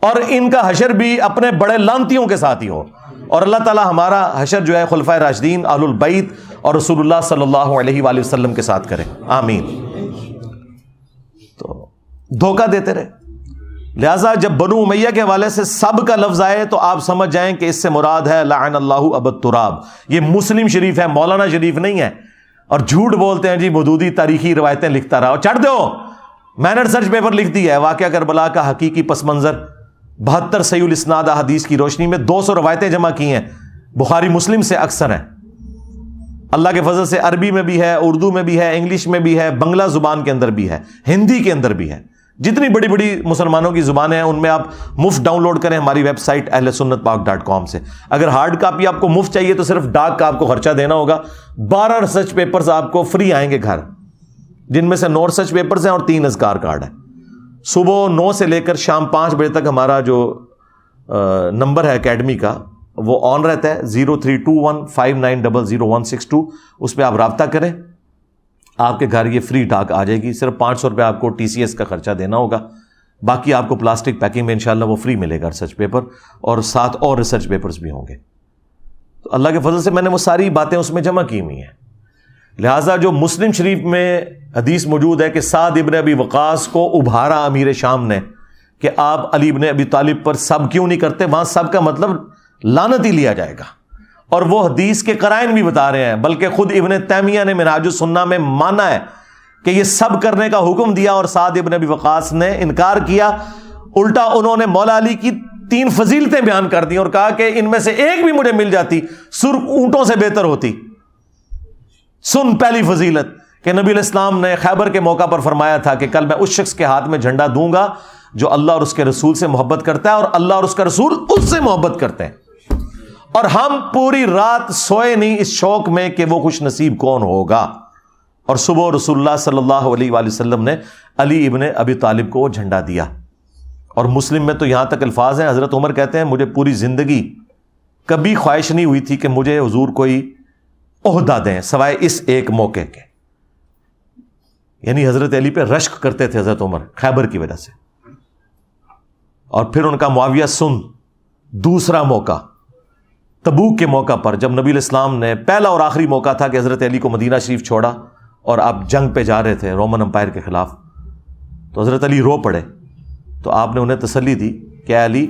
اور ان کا حشر بھی اپنے بڑے لعنتیوں کے ساتھ ہی ہو، اور اللہ تعالی ہمارا حشر جو ہے خلفائے راشدین، اہل البیت اور رسول اللہ صلی اللہ علیہ وآلہ وسلم کے ساتھ کرے، آمین۔ تو دھوکہ دیتے رہے، لہذا جب بنو امیہ کے حوالے سے سب کا لفظ آئے تو آپ سمجھ جائیں کہ اس سے مراد ہے لعن اللہ ابو تراب۔ یہ مسلم شریف ہے، مولانا شریف نہیں ہے، اور جھوٹ بولتے ہیں جی مودودی تاریخی روایتیں لکھتا رہا، چڑھ دو میں نے ریسرچ پیپر لکھ دیا ہے واقعہ کربلا کا حقیقی پس منظر 72 صحیح الاسناد احادیث کی روشنی میں 200 روایتیں جمع کی ہیں، بخاری مسلم سے اکثر ہیں، اللہ کے فضل سے عربی میں بھی ہے، اردو میں بھی ہے، انگلش میں بھی ہے، بنگلہ زبان کے اندر بھی ہے، ہندی کے اندر بھی ہے، جتنی بڑی بڑی مسلمانوں کی زبانیں ہیں ان میں آپ مفت ڈاؤن لوڈ کریں ہماری ویب سائٹ ahlsunnatpak.com سے۔ اگر ہارڈ کاپی آپ کو مفت چاہیے تو صرف ڈاک کا آپ کو خرچہ دینا ہوگا۔ 12 ریسرچ پیپرز آپ کو فری آئیں گے گھر، جن میں سے 9 ریسرچ پیپرز ہیں اور 3 اذکار کارڈ ہیں۔ صبح 9 سے لے کر شام 5 بجے تک ہمارا جو نمبر ہے اکیڈمی کا وہ آن رہتا ہے، 032159000162، اس پہ آپ رابطہ کریں، آپ کے گھر یہ فری ڈاک آ جائے گی۔ صرف 500 روپے آپ کو TCS کا خرچہ دینا ہوگا، باقی آپ کو پلاسٹک پیکنگ میں انشاءاللہ وہ فری ملے گا ریسرچ پیپر، اور ساتھ اور ریسرچ پیپرز بھی ہوں گے۔ تو اللہ کے فضل سے میں نے وہ ساری باتیں اس میں جمع کی ہوئی ہیں۔ لہٰذا جو مسلم شریف میں حدیث موجود ہے کہ سعد ابن ابی وقاص کو ابھارا امیر شام نے کہ آپ علی ابن ابی طالب پر سب کیوں نہیں کرتے، وہاں سب کا مطلب لعنت ہی لیا جائے گا، اور وہ حدیث کے قرائن بھی بتا رہے ہیں، بلکہ خود ابن تیمیہ نے منہاج السنہ میں مانا ہے کہ یہ سب کرنے کا حکم دیا اور سعد ابن ابی وقاص نے انکار کیا۔ الٹا انہوں نے مولا علی کی 3 فضیلتیں بیان کر دی اور کہا کہ ان میں سے ایک بھی مجھے مل جاتی سرخ اونٹوں سے بہتر ہوتی۔ سن پہلی فضیلت کہ نبی علیہ السلام نے خیبر کے موقع پر فرمایا تھا کہ کل میں اس شخص کے ہاتھ میں جھنڈا دوں گا جو اللہ اور اس کے رسول سے محبت کرتا ہے اور اللہ اور اس کا رسول اس سے محبت کرتے ہیں، اور ہم پوری رات سوئے نہیں اس شوق میں کہ وہ خوش نصیب کون ہوگا۔ اور صبح رسول اللہ صلی اللہ علیہ وآلہ وسلم نے علی ابن ابی طالب کو وہ جھنڈا دیا۔ اور مسلم میں تو یہاں تک الفاظ ہیں، حضرت عمر کہتے ہیں مجھے پوری زندگی کبھی خواہش نہیں ہوئی تھی کہ مجھے حضور کوئی عہدہ دیں سوائے اس ایک موقع کے، یعنی حضرت علی پہ رشک کرتے تھے حضرت عمر خیبر کی وجہ سے۔ اور پھر ان کا معاویہ سن دوسرا موقع تبوک کے موقع پر، جب نبی علیہ السلام نے پہلا اور آخری موقع تھا کہ حضرت علی کو مدینہ شریف چھوڑا اور آپ جنگ پہ جا رہے تھے رومن امپائر کے خلاف، تو حضرت علی رو پڑے، تو آپ نے انہیں تسلی دی کہ علی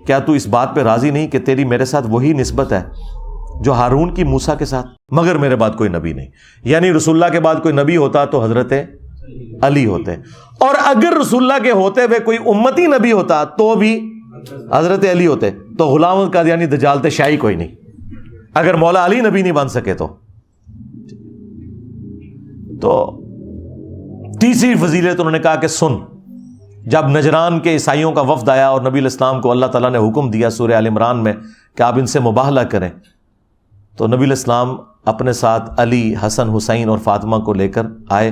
کیا تو اس بات پہ راضی نہیں کہ تیری میرے ساتھ وہی نسبت ہے جو ہارون کی موسیٰ کے ساتھ، مگر میرے بعد کوئی نبی نہیں۔ یعنی رسول اللہ کے بعد کوئی نبی ہوتا تو حضرت علی ہوتے، اور اگر رسول اللہ کے ہوتے ہوئے کوئی امتی نبی ہوتا تو بھی حضرت علی ہوتے۔ تو غلام القادیانی دجالت شاہی کوئی نہیں اگر مولا علی نبی نہیں بن سکے تو تیسری فضیلت انہوں نے کہا کہ سن، جب نجران کے عیسائیوں کا وفد آیا اور نبی علیہ السلام کو اللہ تعالیٰ نے حکم دیا سورہ آل عمران میں کہ آپ ان سے مباہلہ کریں، تو نبی علیہ السلام اپنے ساتھ علی، حسن، حسین اور فاطمہ کو لے کر آئے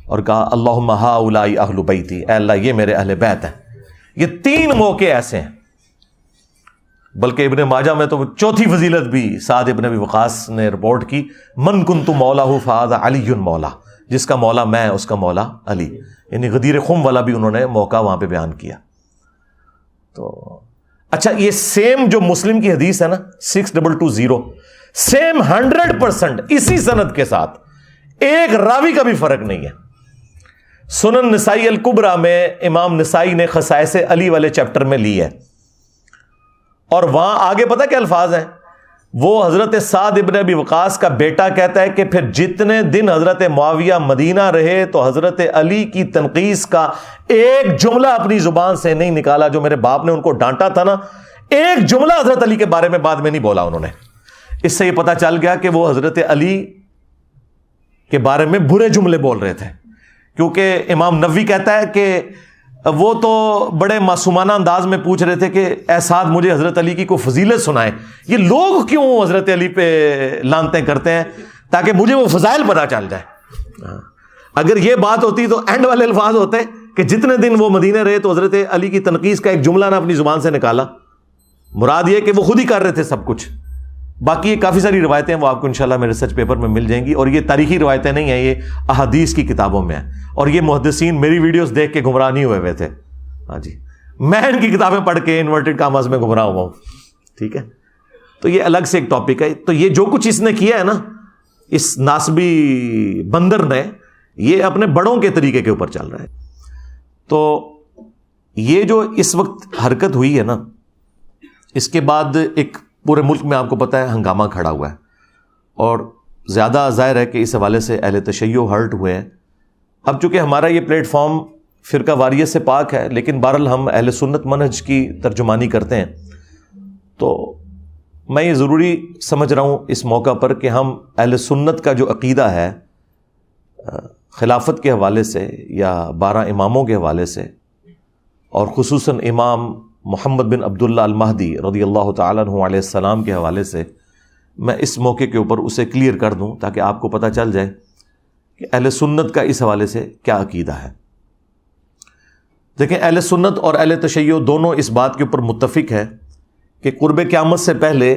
اور کہا اللہم ہؤلاء اہل بیتی، اے اللہ یہ میرے اہل بیت ہیں۔ یہ 3 موقع ایسے ہیں، بلکہ ابن ماجہ میں تو چوتھی فضیلت بھی سعد ابن ابی وقاص نے رپورٹ کی، من کنت مولاہ فہذا علی مولا، جس کا مولا میں اس کا مولا علی، یعنی غدیر خم والا بھی انہوں نے موقع وہاں پہ بیان کیا۔ تو اچھا، یہ سیم جو مسلم کی حدیث ہے نا 6220، سیم 100% اسی سند کے ساتھ، ایک راوی کا بھی فرق نہیں ہے۔ سنن نسائی الکبریٰ میں امام نسائی نے خصائص علی والے چیپٹر میں لی ہے، اور وہاں آگے پتہ کیا الفاظ ہیں، وہ حضرت سعد ابن ابی وقاص کا بیٹا کہتا ہے کہ پھر جتنے دن حضرت معاویہ مدینہ رہے تو حضرت علی کی تنقیص کا ایک جملہ اپنی زبان سے نہیں نکالا، جو میرے باپ نے ان کو ڈانٹا تھا نا، ایک جملہ حضرت علی کے بارے میں بعد میں نہیں بولا انہوں نے۔ اس سے یہ پتہ چل گیا کہ وہ حضرت علی کے بارے میں برے جملے بول رہے تھے، کیونکہ امام نووی کہتا ہے کہ وہ تو بڑے معصومانہ انداز میں پوچھ رہے تھے کہ اے سعد مجھے حضرت علی کی کوئی فضیلت سنائے، یہ لوگ کیوں حضرت علی پہ لانتیں کرتے ہیں، تاکہ مجھے وہ فضائل پتہ چل جائے۔ اگر یہ بات ہوتی تو اینڈ والے الفاظ ہوتے کہ جتنے دن وہ مدینے رہے تو حضرت علی کی تنقیص کا ایک جملہ نہ اپنی زبان سے نکالا۔ مراد یہ کہ وہ خود ہی کر رہے تھے سب کچھ۔ باقی یہ کافی ساری روایتیں وہ آپ کو انشاءاللہ میرے ریسرچ پیپر میں مل جائیں گی، اور یہ تاریخی روایتیں نہیں ہیں، یہ احادیث کی کتابوں میں ہیں، اور یہ محدثین میری ویڈیوز دیکھ کے گمراہ نہیں ہوئے تھے۔ ہاں جی، میں ان کی کتابیں پڑھ کے انورٹڈ کاماز میں گمراہ ہوا ہوں، ٹھیک ہے۔ تو یہ الگ سے ایک ٹاپک ہے۔ تو یہ جو کچھ اس نے کیا ہے نا، اس ناسبی بندر نے، یہ اپنے بڑوں کے طریقے کے اوپر چل رہا ہے۔ تو یہ جو اس وقت حرکت ہوئی ہے نا، اس کے بعد ایک پورے ملک میں آپ کو پتہ ہے ہنگامہ کھڑا ہوا ہے، اور زیادہ ظاہر ہے کہ اس حوالے سے اہل تشیع ہرٹ ہوئے ہیں۔ اب چونکہ ہمارا یہ پلیٹ فارم فرقہ واریت سے پاک ہے، لیکن بہرحال ہم اہل سنت منہج کی ترجمانی کرتے ہیں، تو میں یہ ضروری سمجھ رہا ہوں اس موقع پر کہ ہم اہل سنت کا جو عقیدہ ہے خلافت کے حوالے سے یا 12 اماموں کے حوالے سے، اور خصوصاً امام محمد بن عبداللہ المہدی رضی اللہ تعالیٰ عنہ علیہ السلام کے حوالے سے میں اس موقع کے اوپر اسے کلیئر کر دوں تاکہ آپ کو پتہ چل جائے کہ اہل سنت کا اس حوالے سے کیا عقیدہ ہے۔ دیکھیں، اہل سنت اور اہل تشیع دونوں اس بات کے اوپر متفق ہے کہ قرب قیامت سے پہلے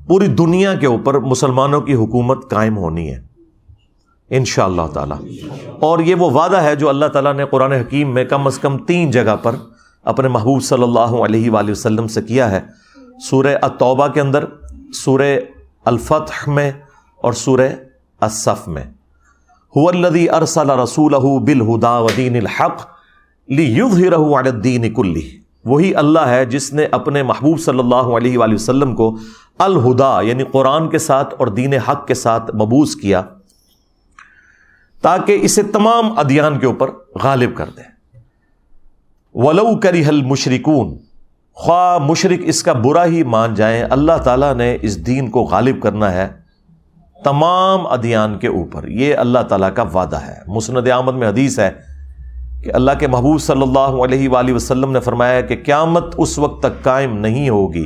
پوری دنیا کے اوپر مسلمانوں کی حکومت قائم ہونی ہے انشاءاللہ تعالی، اور یہ وہ وعدہ ہے جو اللہ تعالیٰ نے قرآن حکیم میں کم از کم 3 جگہ پر اپنے محبوب صلی اللہ علیہ وآلہ وسلم سے کیا ہے، سورہ التوبہ کے اندر، سورہ الفتح میں، اور سورہ الصف میں۔ هو الذی ارسل رسولہ بالہدی ودین الحق لیظہرہ علی الدین کلہ، وہی اللہ ہے جس نے اپنے محبوب صلی اللہ علیہ وآلہ وسلم کو الہدا یعنی قرآن کے ساتھ اور دین حق کے ساتھ مبعوث کیا تاکہ اسے تمام ادیان کے اوپر غالب کر دے۔ وَلَوْ كَرِهَ الْمُشْرِكُونَ، خواہ مشرک اس کا برا ہی مان جائیں، اللہ تعالیٰ نے اس دین کو غالب کرنا ہے تمام ادیان کے اوپر، یہ اللہ تعالیٰ کا وعدہ ہے۔ مسند احمد میں حدیث ہے کہ اللہ کے محبوب صلی اللہ علیہ وآلہ وسلم نے فرمایا کہ قیامت اس وقت تک قائم نہیں ہوگی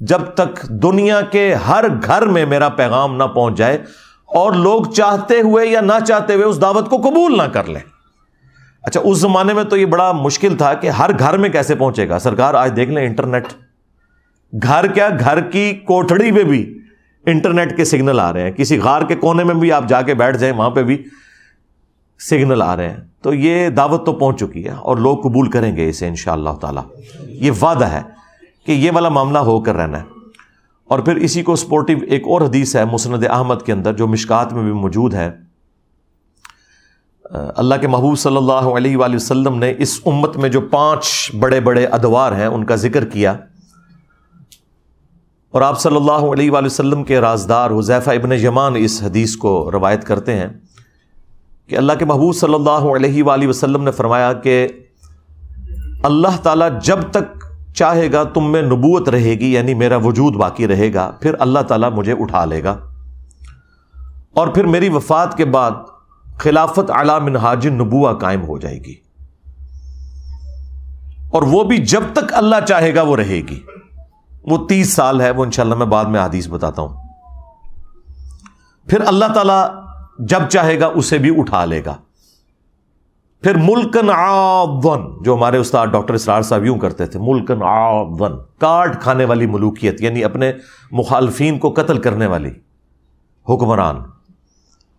جب تک دنیا کے ہر گھر میں میرا پیغام نہ پہنچ جائے اور لوگ چاہتے ہوئے یا نہ چاہتے ہوئے اس دعوت کو قبول نہ کر لیں۔ اچھا، اس زمانے میں تو یہ بڑا مشکل تھا کہ ہر گھر میں کیسے پہنچے گا۔ سرکار آج دیکھ لیں، انٹرنیٹ، گھر کیا، گھر کی کوٹھڑی میں بھی انٹرنیٹ کے سگنل آ رہے ہیں، کسی غار کے کونے میں بھی آپ جا کے بیٹھ جائیں وہاں پہ بھی سگنل آ رہے ہیں، تو یہ دعوت تو پہنچ چکی ہے اور لوگ قبول کریں گے اسے انشاءاللہ تعالی۔ یہ وعدہ ہے کہ یہ والا معاملہ ہو کر رہنا ہے۔ اور پھر اسی کو سپورٹیو ایک اور حدیث ہے مسند احمد کے اندر جو مشکات میں بھی موجود ہے، اللہ کے محبوب صلی اللہ علیہ وآلہ وسلم نے اس امت میں جو 5 بڑے بڑے ادوار ہیں ان کا ذکر کیا، اور آپ صلی اللہ علیہ وآلہ وسلم کے رازدار حذیفہ ابن یمان اس حدیث کو روایت کرتے ہیں کہ اللہ کے محبوب صلی اللہ علیہ وآلہ وسلم نے فرمایا کہ اللہ تعالیٰ جب تک چاہے گا تم میں نبوت رہے گی، یعنی میرا وجود باقی رہے گا، پھر اللہ تعالیٰ مجھے اٹھا لے گا، اور پھر میری وفات کے بعد خلافت علی منہاج النبوہ قائم ہو جائے گی، اور وہ بھی جب تک اللہ چاہے گا وہ رہے گی۔ وہ 30 سال ہے، وہ انشاءاللہ میں بعد میں حدیث بتاتا ہوں۔ پھر اللہ تعالیٰ جب چاہے گا اسے بھی اٹھا لے گا۔ پھر ملکن عاضن، جو ہمارے استاد ڈاکٹر اسرار صاحب یوں کرتے تھے، ملکن عاضن، کاٹ کھانے والی ملوکیت، یعنی اپنے مخالفین کو قتل کرنے والی حکمران،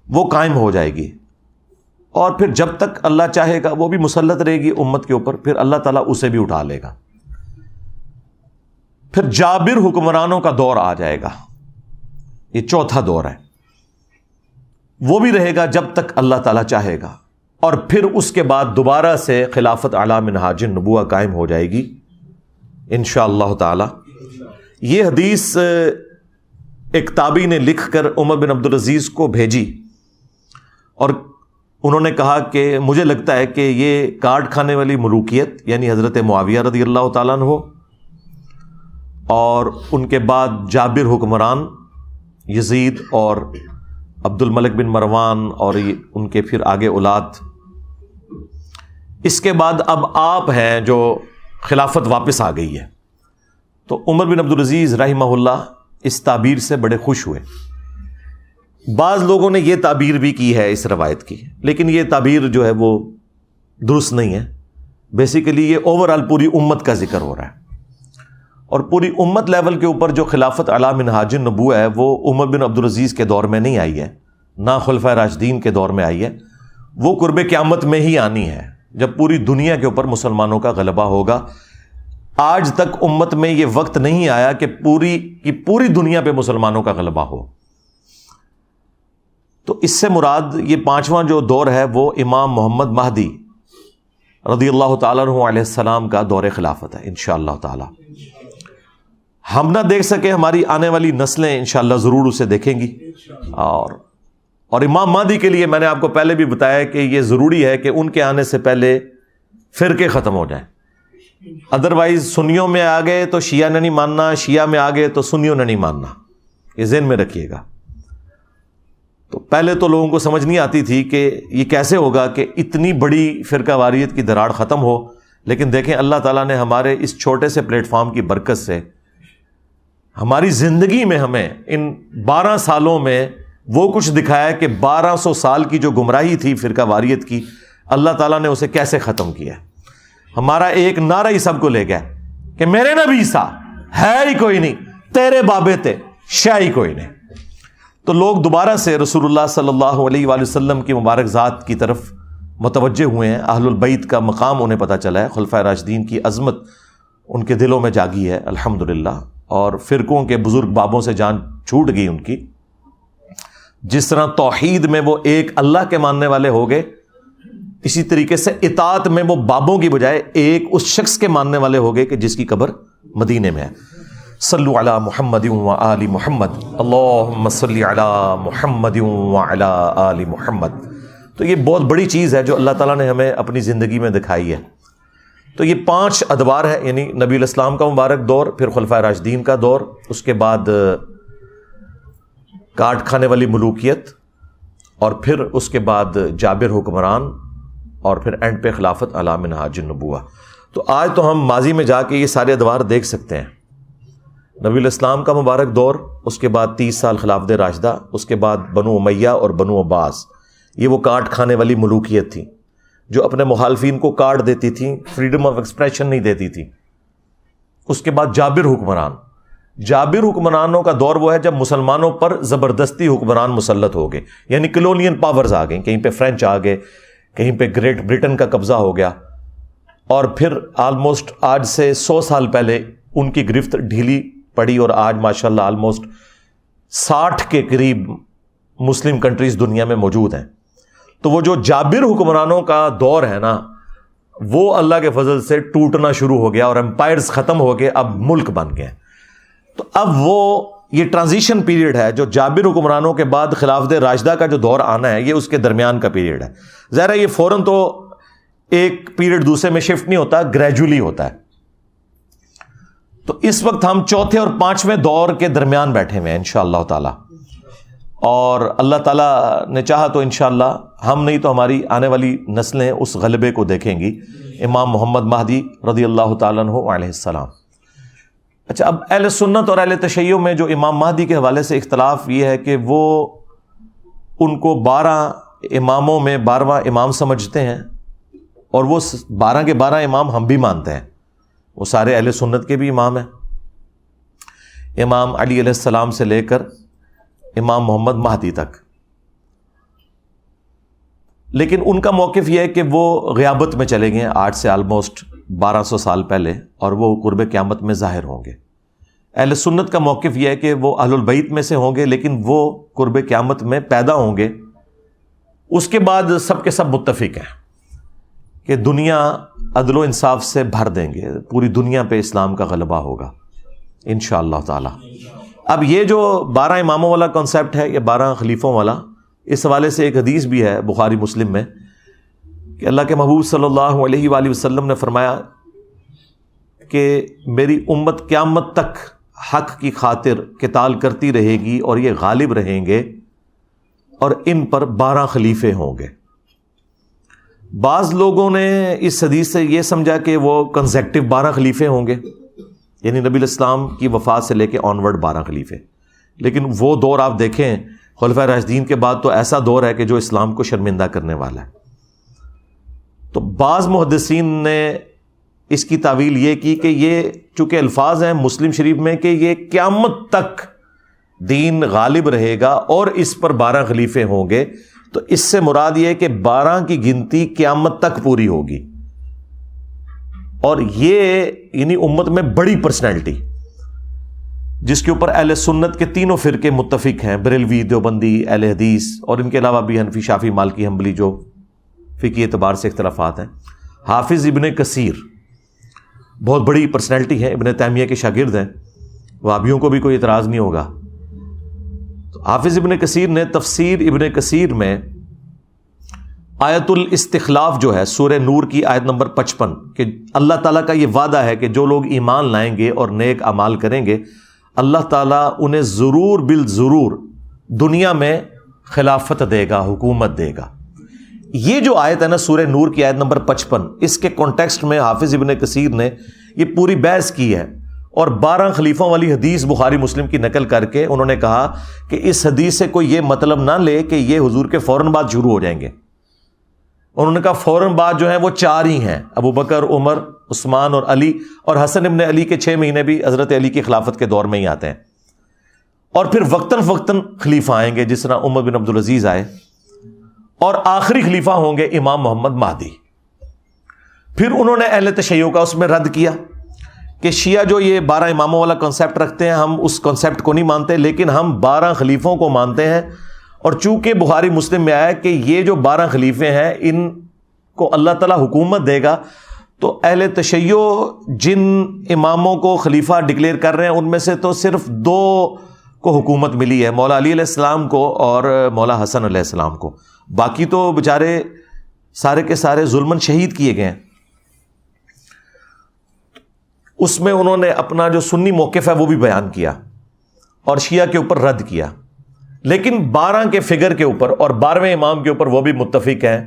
وہ قائم ہو جائے گی، اور پھر جب تک اللہ چاہے گا وہ بھی مسلط رہے گی امت کے اوپر، پھر اللہ تعالیٰ اسے بھی اٹھا لے گا۔ پھر جابر حکمرانوں کا دور آ جائے گا، یہ 4تھا دور ہے، وہ بھی رہے گا جب تک اللہ تعالیٰ چاہے گا، اور پھر اس کے بعد دوبارہ سے خلافت علی منہاج النبوہ قائم ہو جائے گی انشاءاللہ تعالی۔ یہ حدیث ایک تابعی نے لکھ کر عمر بن عبدالعزیز کو بھیجی، اور انہوں نے کہا کہ مجھے لگتا ہے کہ یہ کاٹ کھانے والی ملوکیت یعنی حضرت معاویہ رضی اللہ تعالیٰ عنہ اور ان کے بعد جابر حکمران، یزید اور عبد الملک بن مروان اور ان کے پھر آگے اولاد، اس کے بعد اب آپ ہیں جو خلافت واپس آ گئی ہے۔ تو عمر بن عبدالعزیز رحمہ اللہ اس تعبیر سے بڑے خوش ہوئے۔ بعض لوگوں نے یہ تعبیر بھی کی ہے اس روایت کی، لیکن یہ تعبیر جو ہے وہ درست نہیں ہے۔ بیسیکلی یہ اوورآل پوری امت کا ذکر ہو رہا ہے، اور پوری امت لیول کے اوپر جو خلافت علی منہاج النبوہ ہے وہ عمر بن عبدالعزیز کے دور میں نہیں آئی ہے، نہ خلفائے راشدین کے دور میں آئی ہے، وہ قرب قیامت میں ہی آنی ہے جب پوری دنیا کے اوپر مسلمانوں کا غلبہ ہوگا۔ آج تک امت میں یہ وقت نہیں آیا کہ پوری دنیا پہ مسلمانوں کا غلبہ ہو۔ تو اس سے مراد یہ 5واں جو دور ہے وہ امام محمد مہدی رضی اللہ تعالیٰ عنہ علیہ السلام کا دور خلافت ہے انشاءاللہ تعالی۔ ہم نہ دیکھ سکے، ہماری آنے والی نسلیں انشاءاللہ ضرور اسے دیکھیں گی، اور اور امام مہدی کے لیے میں نے آپ کو پہلے بھی بتایا کہ یہ ضروری ہے کہ ان کے آنے سے پہلے فرقے ختم ہو جائیں. ادروائز سنیوں میں آ گئے تو شیعہ نے نہیں ماننا، شیعہ میں آ گئے تو سنیوں نے نہیں ماننا. یہ ذہن میں رکھیے گا. تو پہلے تو لوگوں کو سمجھ نہیں آتی تھی کہ یہ کیسے ہوگا کہ اتنی بڑی فرقہ واریت کی دراڑ ختم ہو. لیکن دیکھیں اللہ تعالیٰ نے ہمارے اس چھوٹے سے پلیٹ فارم کی برکت سے ہماری زندگی میں ہمیں ان 12 سالوں میں وہ کچھ دکھایا کہ 1200 سال کی جو گمراہی تھی فرقہ واریت کی، اللہ تعالیٰ نے اسے کیسے ختم کیا. ہمارا ایک نعرہ ہی سب کو لے گیا کہ میرے نبی سا ہے ہی کوئی نہیں، تیرے بابے تے شاہ ہی کوئی نہیں. تو لوگ دوبارہ سے رسول اللہ صلی اللہ علیہ وآلہ وسلم کی مبارک ذات کی طرف متوجہ ہوئے ہیں. اہل البیت کا مقام انہیں پتہ چلا ہے، خلفائے راشدین کی عظمت ان کے دلوں میں جاگی ہے الحمدللہ. اور فرقوں کے بزرگ بابوں سے جان چھوٹ گئی ان کی. جس طرح توحید میں وہ ایک اللہ کے ماننے والے ہو گئے، اسی طریقے سے اطاعت میں وہ بابوں کی بجائے ایک اس شخص کے ماننے والے ہو گئے کہ جس کی قبر مدینے میں ہے. صلو علی محمد و آل محمد، اللہم صلی علی محمد و علی آل محمد. تو یہ بہت بڑی چیز ہے جو اللہ تعالیٰ نے ہمیں اپنی زندگی میں دکھائی ہے. تو یہ 5 ادوار ہے، یعنی نبی علیہ السلام کا مبارک دور، پھر خلفائے راشدین کا دور، اس کے بعد کاٹ کھانے والی ملوکیت، اور پھر اس کے بعد جابر حکمران، اور پھر اینڈ پہ خلافت علی منہاج النبوہ. تو آج تو ہم ماضی میں جا کے یہ سارے ادوار دیکھ سکتے ہیں. نبی علیہ السلام کا مبارک دور، اس کے بعد 30 سال خلافت راشدہ، اس کے بعد بنو امیہ اور بنو عباس. یہ وہ کاٹ کھانے والی ملوکیت تھی جو اپنے مخالفین کو کاٹ دیتی تھی، فریڈم آف ایکسپریشن نہیں دیتی تھی. اس کے بعد جابر حکمران. جابر حکمرانوں کا دور وہ ہے جب مسلمانوں پر زبردستی حکمران مسلط ہو گئے، یعنی کلونین پاورز آ گئیں، کہیں پہ فرینچ آ گئے، کہیں پہ گریٹ برٹن کا قبضہ ہو گیا. اور پھر آلموسٹ آج سے 100 سال پہلے ان کی گرفت ڈھیلی پڑی، اور آج ماشاءاللہ آلموسٹ 60 کے قریب مسلم کنٹریز دنیا میں موجود ہیں. تو وہ جو جابر حکمرانوں کا دور ہے نا، وہ اللہ کے فضل سے ٹوٹنا شروع ہو گیا اور امپائرز ختم ہو گئے، اب ملک بن گئے. تو اب وہ یہ ٹرانزیشن پیریڈ ہے جو جابر حکمرانوں کے بعد خلافت راشدہ کا جو دور آنا ہے، یہ اس کے درمیان کا پیریڈ ہے. ظاہر ہے یہ فوراً تو ایک پیریڈ دوسرے میں شفٹ نہیں ہوتا، گریجولی ہوتا ہے. تو اس وقت ہم 4تھے اور 5ویں دور کے درمیان بیٹھے ہوئے ہیں انشاءاللہ تعالی. اور اللہ تعالیٰ نے چاہا تو انشاءاللہ ہم نہیں تو ہماری آنے والی نسلیں اس غلبے کو دیکھیں گی، امام محمد مہدی رضی اللہ تعالیٰ عنہ علیہ السلام. اچھا، اب اہل سنت اور اہل تشیع میں جو امام مہدی کے حوالے سے اختلاف یہ ہے کہ وہ ان کو 12 اماموں میں 12واں امام سمجھتے ہیں، اور وہ 12 کے 12 امام ہم بھی مانتے ہیں، وہ سارے اہل سنت کے بھی امام ہیں، امام علی علیہ السلام سے لے کر امام محمد مہدی تک. لیکن ان کا موقف یہ ہے کہ وہ غیابت میں چلے گئے آج سے آلموسٹ 1200 سال پہلے، اور وہ قرب قیامت میں ظاہر ہوں گے. اہل سنت کا موقف یہ ہے کہ وہ اہل البیت میں سے ہوں گے، لیکن وہ قرب قیامت میں پیدا ہوں گے. اس کے بعد سب کے سب متفق ہیں کہ دنیا عدل و انصاف سے بھر دیں گے، پوری دنیا پہ اسلام کا غلبہ ہوگا انشاءاللہ تعالی. اب یہ جو 12 اماموں والا کانسیپٹ ہے، یہ 12 خلیفوں والا، اس حوالے سے ایک حدیث بھی ہے بخاری مسلم میں کہ اللہ کے محبوب صلی اللہ علیہ وآلہ وسلم نے فرمایا کہ میری امت قیامت تک حق کی خاطر قتال کرتی رہے گی اور یہ غالب رہیں گے، اور ان پر 12 خلیفے ہوں گے. بعض لوگوں نے اس حدیث سے یہ سمجھا کہ وہ کنزیکٹو 12 خلیفے ہوں گے، یعنی نبی علیہ السلام کی وفات سے لے کے آنورڈ 12 خلیفے. لیکن وہ دور آپ دیکھیں خلفائے راشدین کے بعد تو ایسا دور ہے کہ جو اسلام کو شرمندہ کرنے والا ہے. تو بعض محدثین نے اس کی تعویل یہ کی کہ یہ چونکہ الفاظ ہیں مسلم شریف میں کہ یہ قیامت تک دین غالب رہے گا اور اس پر 12 خلیفے ہوں گے، تو اس سے مراد یہ ہے کہ 12 کی گنتی قیامت تک پوری ہوگی. اور یہ یعنی امت میں بڑی پرسنالٹی جس کے اوپر اہل سنت کے تینوں فرقے متفق ہیں، بریلوی، دیوبندی، اہل حدیث، اور ان کے علاوہ بھی حنفی، شافعی، مالکی، حنبلی جو فقہی اعتبار سے اختلافات ہیں. حافظ ابن کثیر بہت بڑی پرسنالٹی ہے، ابن تیمیہ کے شاگرد ہیں، وہابیوں کو بھی کوئی اعتراض نہیں ہوگا. حافظ ابن کثیر نے تفسیر ابن کثیر میں آیت الاستخلاف جو ہے سورہ نور کی آیت نمبر 55 کہ اللہ تعالیٰ کا یہ وعدہ ہے کہ جو لوگ ایمان لائیں گے اور نیک اعمال کریں گے اللہ تعالیٰ انہیں ضرور بالضرور دنیا میں خلافت دے گا، حکومت دے گا. یہ جو آیت ہے نا سورہ نور کی آیت نمبر 55، اس کے کانٹیکسٹ میں حافظ ابن کثیر نے یہ پوری بحث کی ہے اور 12 خلیفوں والی حدیث بخاری مسلم کی نقل کر کے انہوں نے کہا کہ اس حدیث سے کوئی یہ مطلب نہ لے کہ یہ حضور کے فوراً بعد شروع ہو جائیں گے. انہوں نے کہا فوراً بعد جو ہیں وہ 4 ہی ہیں، ابو بکر، عمر، عثمان اور علی، اور حسن ابن علی کے 6 مہینے بھی حضرت علی کی خلافت کے دور میں ہی آتے ہیں. اور پھر وقتاً فوقتاً خلیفہ آئیں گے جس طرح عمر بن عبدالعزیز آئے، اور آخری خلیفہ ہوں گے امام محمد مہدی. پھر انہوں نے اہل تشیع کا اس میں رد کیا کہ شیعہ جو یہ 12 اماموں والا کنسیپٹ رکھتے ہیں ہم اس کنسیپٹ کو نہیں مانتے، لیکن ہم 12 خلیفوں کو مانتے ہیں. اور چونکہ بخاری مسلم میں آیا کہ یہ جو 12 خلیفے ہیں ان کو اللہ تعالیٰ حکومت دے گا، تو اہل تشیع جن اماموں کو خلیفہ ڈکلیئر کر رہے ہیں ان میں سے تو صرف 2 کو حکومت ملی ہے، مولا علی علیہ السلام کو اور مولا حسن علیہ السلام کو. باقی تو بیچارے سارے کے سارے ظلماً شہید کیے گئے ہیں. اس میں انہوں نے اپنا جو سنی موقف ہے وہ بھی بیان کیا اور شیعہ کے اوپر رد کیا، لیکن 12 کے فگر کے اوپر اور 12ویں امام کے اوپر وہ بھی متفق ہیں،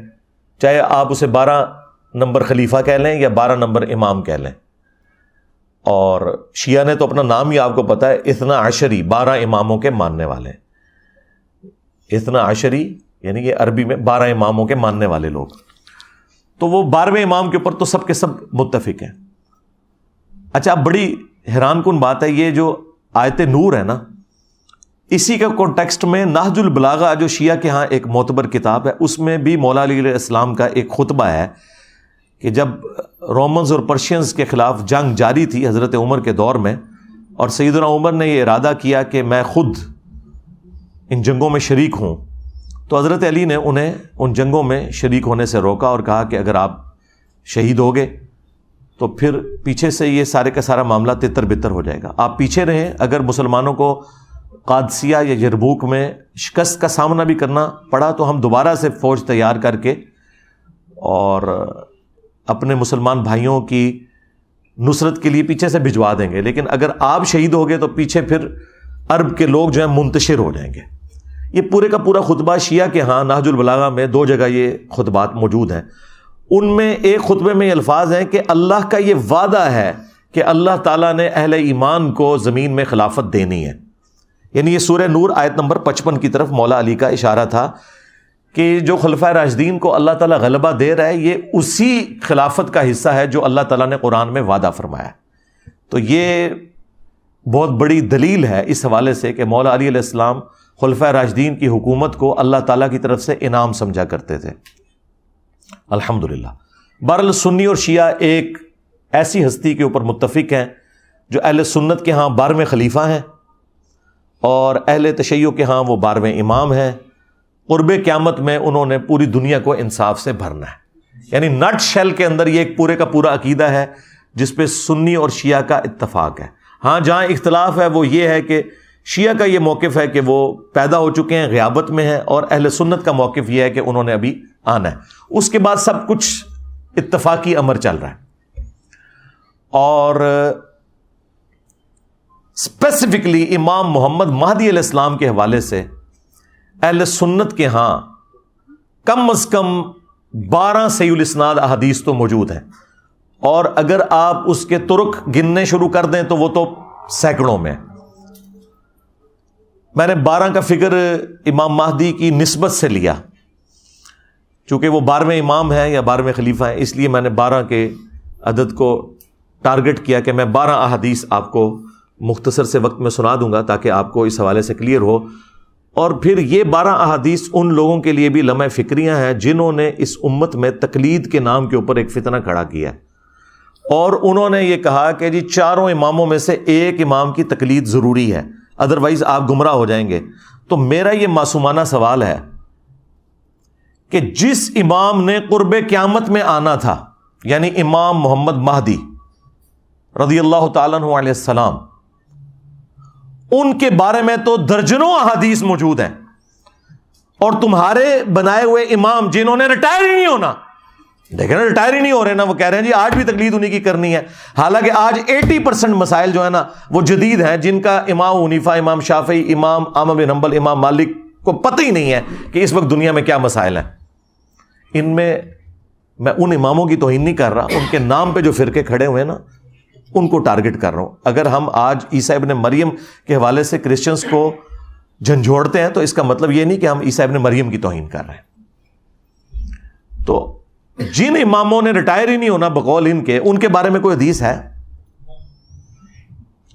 چاہے آپ اسے 12 نمبر خلیفہ کہہ لیں یا 12 نمبر امام کہہ لیں. اور شیعہ نے تو اپنا نام ہی آپ کو پتا ہے، 12 12 اماموں کے ماننے والے ہیں. 12 یعنی یہ عربی میں 12 اماموں کے ماننے والے لوگ. تو وہ 12ویں امام کے اوپر تو سب کے سب متفق ہیں. اچھا، اب بڑی حیران کن بات ہے، یہ جو آیت نور ہے نا، اسی کا کانٹیکسٹ میں نہج البلاغہ جو شیعہ کے ہاں ایک معتبر کتاب ہے، اس میں بھی مولا علی علیہ السلام کا ایک خطبہ ہے کہ جب رومنز اور پرشینز کے خلاف جنگ جاری تھی حضرت عمر کے دور میں، اور سیدنا عمر نے یہ ارادہ کیا کہ میں خود ان جنگوں میں شریک ہوں، تو حضرت علی نے انہیں ان جنگوں میں شریک ہونے سے روکا اور کہا کہ اگر آپ شہید ہوگے تو پھر پیچھے سے یہ سارے کا سارا معاملہ تتر بتر ہو جائے گا. آپ پیچھے رہیں، اگر مسلمانوں کو قادسیہ یا یرموک میں شکست کا سامنا بھی کرنا پڑا تو ہم دوبارہ سے فوج تیار کر کے اور اپنے مسلمان بھائیوں کی نصرت کے لیے پیچھے سے بھجوا دیں گے، لیکن اگر آپ شہید ہو گئے تو پیچھے پھر عرب کے لوگ جو ہیں منتشر ہو جائیں گے. یہ پورے کا پورا خطبہ شیعہ کے ہاں نہج البلاغہ میں 2 جگہ یہ خطبات موجود ہیں. ان میں ایک خطبے میں یہ الفاظ ہیں کہ اللہ کا یہ وعدہ ہے کہ اللہ تعالیٰ نے اہل ایمان کو زمین میں خلافت دینی ہے. یعنی یہ سورہ نور آیت نمبر 55 کی طرف مولا علی کا اشارہ تھا کہ جو خلفائے راشدین کو اللہ تعالیٰ غلبہ دے رہا ہے یہ اسی خلافت کا حصہ ہے جو اللہ تعالیٰ نے قرآن میں وعدہ فرمایا. تو یہ بہت بڑی دلیل ہے اس حوالے سے کہ مولا علی علیہ السلام خلفائے راشدین کی حکومت کو اللہ تعالیٰ کی طرف سے انعام سمجھا کرتے تھے. الحمدللہ. بہرحال سنی اور شیعہ ایک ایسی ہستی کے اوپر متفق ہیں جو اہل سنت کے ہاں 12ویں خلیفہ ہیں اور اہل تشیع کے ہاں وہ 12ویں امام ہیں. قرب قیامت میں انہوں نے پوری دنیا کو انصاف سے بھرنا ہے. یعنی نٹ شیل کے اندر یہ ایک پورے کا پورا عقیدہ ہے جس پہ سنی اور شیعہ کا اتفاق ہے. ہاں جہاں اختلاف ہے وہ یہ ہے کہ شیعہ کا یہ موقف ہے کہ وہ پیدا ہو چکے ہیں، غیابت میں ہیں، اور اہل سنت کا موقف یہ ہے کہ انہوں نے ابھی آنا ہے. اس کے بعد سب کچھ اتفاقی امر چل رہا ہے. اور اسپیسیفکلی امام محمد مہدی علیہ السلام کے حوالے سے اہل سنت کے ہاں کم از کم 12 صحیح الاسناد احادیث تو موجود ہیں، اور اگر آپ اس کے طرق گننے شروع کر دیں تو وہ تو سینکڑوں میں. میں نے 12 کا فگر امام مہدی کی نسبت سے لیا، چونکہ وہ 12ویں امام ہیں یا 12ویں خلیفہ ہیں، اس لیے میں نے 12 کے عدد کو ٹارگٹ کیا کہ میں 12 احادیث آپ کو مختصر سے وقت میں سنا دوں گا تاکہ آپ کو اس حوالے سے کلیئر ہو. اور پھر یہ 12 احادیث ان لوگوں کے لیے بھی لمحہ فکریاں ہیں جنہوں نے اس امت میں تقلید کے نام کے اوپر ایک فتنہ کھڑا کیا ہے، اور انہوں نے یہ کہا کہ جی 4 اماموں میں سے ایک امام کی تقلید ضروری ہے، ادروائز آپ گمراہ ہو جائیں گے. تو میرا یہ معصومانہ سوال ہے کہ جس امام نے قرب قیامت میں آنا تھا، یعنی امام محمد مہدی رضی اللہ تعالیٰ عنہ علیہ السلام، ان کے بارے میں تو درجنوں احادیث موجود ہیں، اور تمہارے بنائے ہوئے امام جنہوں نے ریٹائر ہی نہیں ہونا، دیکھیں نا ریٹائر ہی نہیں ہو رہے نا، وہ کہہ رہے ہیں جی آج بھی تقلید انہی کی کرنی ہے، حالانکہ آج 80% مسائل جو ہے نا وہ جدید ہیں، جن کا امام حنیفہ، امام شافعی، امام احمد بن حنبل، امام مالک کو پتہ ہی نہیں ہے کہ اس وقت دنیا میں کیا مسائل ہیں۔ ان میں ان اماموں کی توہین نہیں کر رہا، ان کے نام پہ جو فرقے کھڑے ہوئے ہیں نا ان کو ٹارگٹ کر رہا ہوں۔ اگر ہم آج عیسیٰ ابن مریم کے حوالے سے کرسچنز کو جھنجھوڑتے ہیں تو اس کا مطلب یہ نہیں کہ ہم عیسیٰ ابن مریم کی توہین کر رہے ہیں۔ تو جن اماموں نے ریٹائر ہی نہیں ہونا بقول ان کے بارے میں کوئی حدیث ہے؟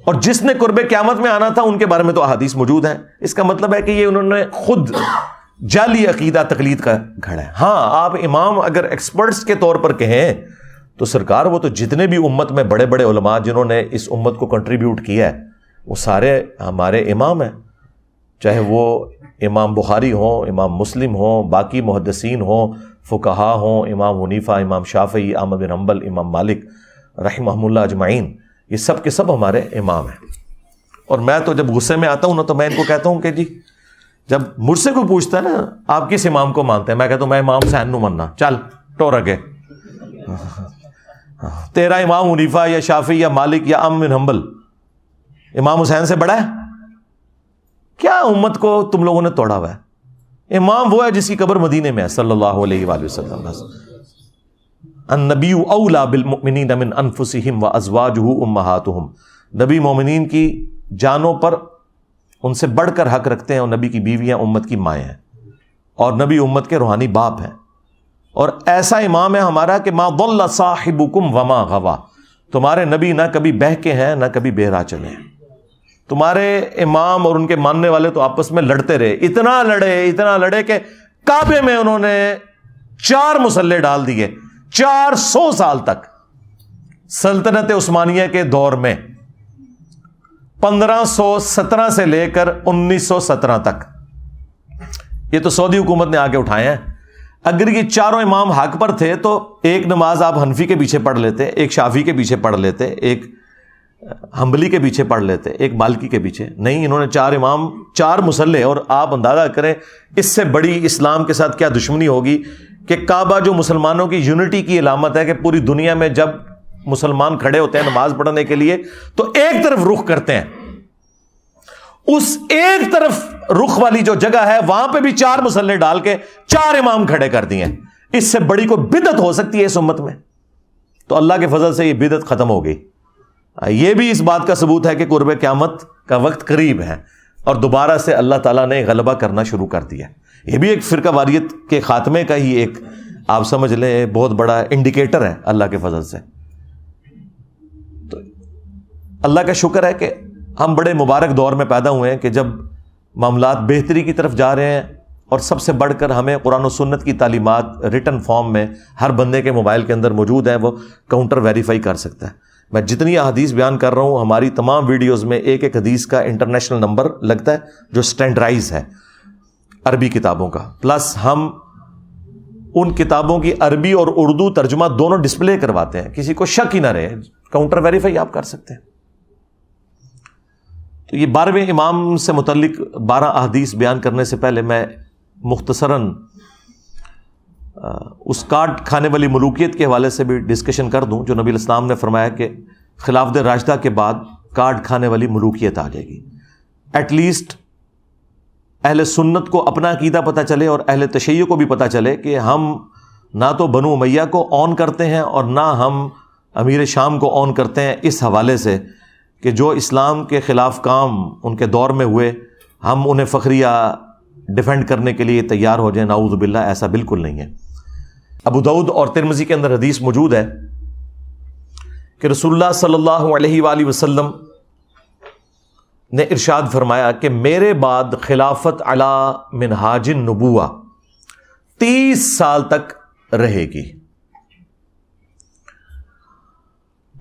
اور جس نے قرب قیامت میں آنا تھا ان کے بارے میں تو احادیث موجود ہیں۔ اس کا مطلب ہے کہ یہ انہوں نے خود جعلی عقیدہ تقلید کا گھڑا ہے۔ ہاں آپ امام اگر ایکسپرٹس کے طور پر کہیں تو سرکار وہ تو جتنے بھی امت میں بڑے بڑے علماء جنہوں نے اس امت کو کنٹریبیوٹ کیا ہے وہ سارے ہمارے امام ہیں، چاہے وہ امام بخاری ہوں، امام مسلم ہوں، باقی محدثین ہوں، فقہا ہوں، امام حنیفہ، امام شافعی، احمد بن حنبل، امام مالک رحمہم اللہ اجمعین، یہ سب کے سب ہمارے امام ہیں۔ اور میں تو جب غصے میں آتا ہوں نا تو میں ان کو کہتا ہوں کہ جی جب مجھ سے کوئی پوچھتا ہے نا آپ کس امام کو مانتے ہیں، میں کہتا ہوں میں امام حسین نو مننا، چل ٹور اگے، تیرا امام حنیفہ یا شافعی یا مالک یا احمد بن حنبل امام حسین سے بڑا ہے؟ کیا امت کو تم لوگوں نے توڑا ہوا ہے؟ امام وہ ہے جس کی قبر مدینے میں ہے صلی اللہ علیہ وآلہ وسلم۔ النبی اولا بالمؤمنین من انفسہم وازواجہ امہاتہم، نبی مومنین کی جانوں پر ان سے بڑھ کر حق رکھتے ہیں، اور نبی کی بیویاں امت کی مائیں ہیں، اور نبی امت کے روحانی باپ ہیں۔ اور ایسا امام ہے ہمارا کہ ما ضل صاحبکم وما غوا، تمہارے نبی نہ کبھی بہکے ہیں نہ کبھی بے راہ چلے ہیں۔ تمہارے امام اور ان کے ماننے والے تو آپس میں لڑتے رہے، اتنا لڑے کہ کعبے میں انہوں نے 4 مسلح ڈال دیے 400 سال تک، سلطنت عثمانیہ کے دور میں 1517 سے لے کر 1917 تک۔ یہ تو سعودی حکومت نے آگے اٹھائے ہیں۔ اگر یہ چاروں امام حق پر تھے تو ایک نماز آپ حنفی کے پیچھے پڑھ لیتے، ایک شافعی کے پیچھے پڑھ لیتے، ایک حنبلی کے پیچھے پڑھ لیتے، ایک مالکی کے پیچھے۔ نہیں، انہوں نے 4 امام 4 مسلح، اور آپ اندازہ کریں اس سے بڑی اسلام کے ساتھ کیا دشمنی ہوگی کہ کعبہ جو مسلمانوں کی یونٹی کی علامت ہے کہ پوری دنیا میں جب مسلمان کھڑے ہوتے ہیں نماز پڑھنے کے لیے تو ایک طرف رخ کرتے ہیں، اس ایک طرف رخ والی جو جگہ ہے وہاں پہ بھی 4 مسلح ڈال کے 4 امام کھڑے کر دیے۔ اس سے بڑی کوئی بدعت ہو سکتی ہے اس امت میں؟ تو اللہ کے فضل سے یہ بدعت ختم ہو گئی۔ یہ بھی اس بات کا ثبوت ہے کہ قرب قیامت کا وقت قریب ہے، اور دوبارہ سے اللہ تعالیٰ نے غلبہ کرنا شروع کر دیا۔ یہ بھی ایک فرقہ واریت کے خاتمے کا ہی ایک آپ سمجھ لیں بہت بڑا انڈیکیٹر ہے اللہ کے فضل سے۔ تو اللہ کا شکر ہے کہ ہم بڑے مبارک دور میں پیدا ہوئے ہیں کہ جب معاملات بہتری کی طرف جا رہے ہیں، اور سب سے بڑھ کر ہمیں قرآن و سنت کی تعلیمات ریٹن فارم میں ہر بندے کے موبائل کے اندر موجود ہیں، وہ کاؤنٹر ویریفائی کر سکتا ہے۔ میں جتنی احادیث بیان کر رہا ہوں ہماری تمام ویڈیوز میں ایک ایک حدیث کا انٹرنیشنل نمبر لگتا ہے جو سٹینڈرائز ہے عربی کتابوں کا، پلس ہم ان کتابوں کی عربی اور اردو ترجمہ دونوں ڈسپلے کرواتے ہیں، کسی کو شک ہی نہ رہے، کاؤنٹر ویریفائی آپ کر سکتے ہیں۔ تو یہ 12ویں امام سے متعلق 12 احادیث بیان کرنے سے پہلے میں مختصراً اس کاٹ کھانے والی ملوکیت کے حوالے سے بھی ڈسکشن کر دوں، جو نبی علیہ السلام نے فرمایا کہ خلافت راشدہ کے بعد کاٹ کھانے والی ملوکیت آ جائے گی۔ ایٹ لیسٹ اہل سنت کو اپنا عقیدہ پتہ چلے اور اہل تشیع کو بھی پتہ چلے کہ ہم نہ تو بنو امیہ کو آن کرتے ہیں اور نہ ہم امیر شام کو آن کرتے ہیں، اس حوالے سے کہ جو اسلام کے خلاف کام ان کے دور میں ہوئے ہم انہیں فخریہ ڈیفینڈ کرنے کے لیے تیار ہو جائیں، نعوذ باللہ، ایسا بالکل نہیں ہے۔ ابو داؤد اور ترمذی کے اندر حدیث موجود ہے کہ رسول اللہ صلی اللہ علیہ وآلہ وسلم نے ارشاد فرمایا کہ میرے بعد خلافت علی منہاج النبوہ 30 سال تک رہے گی۔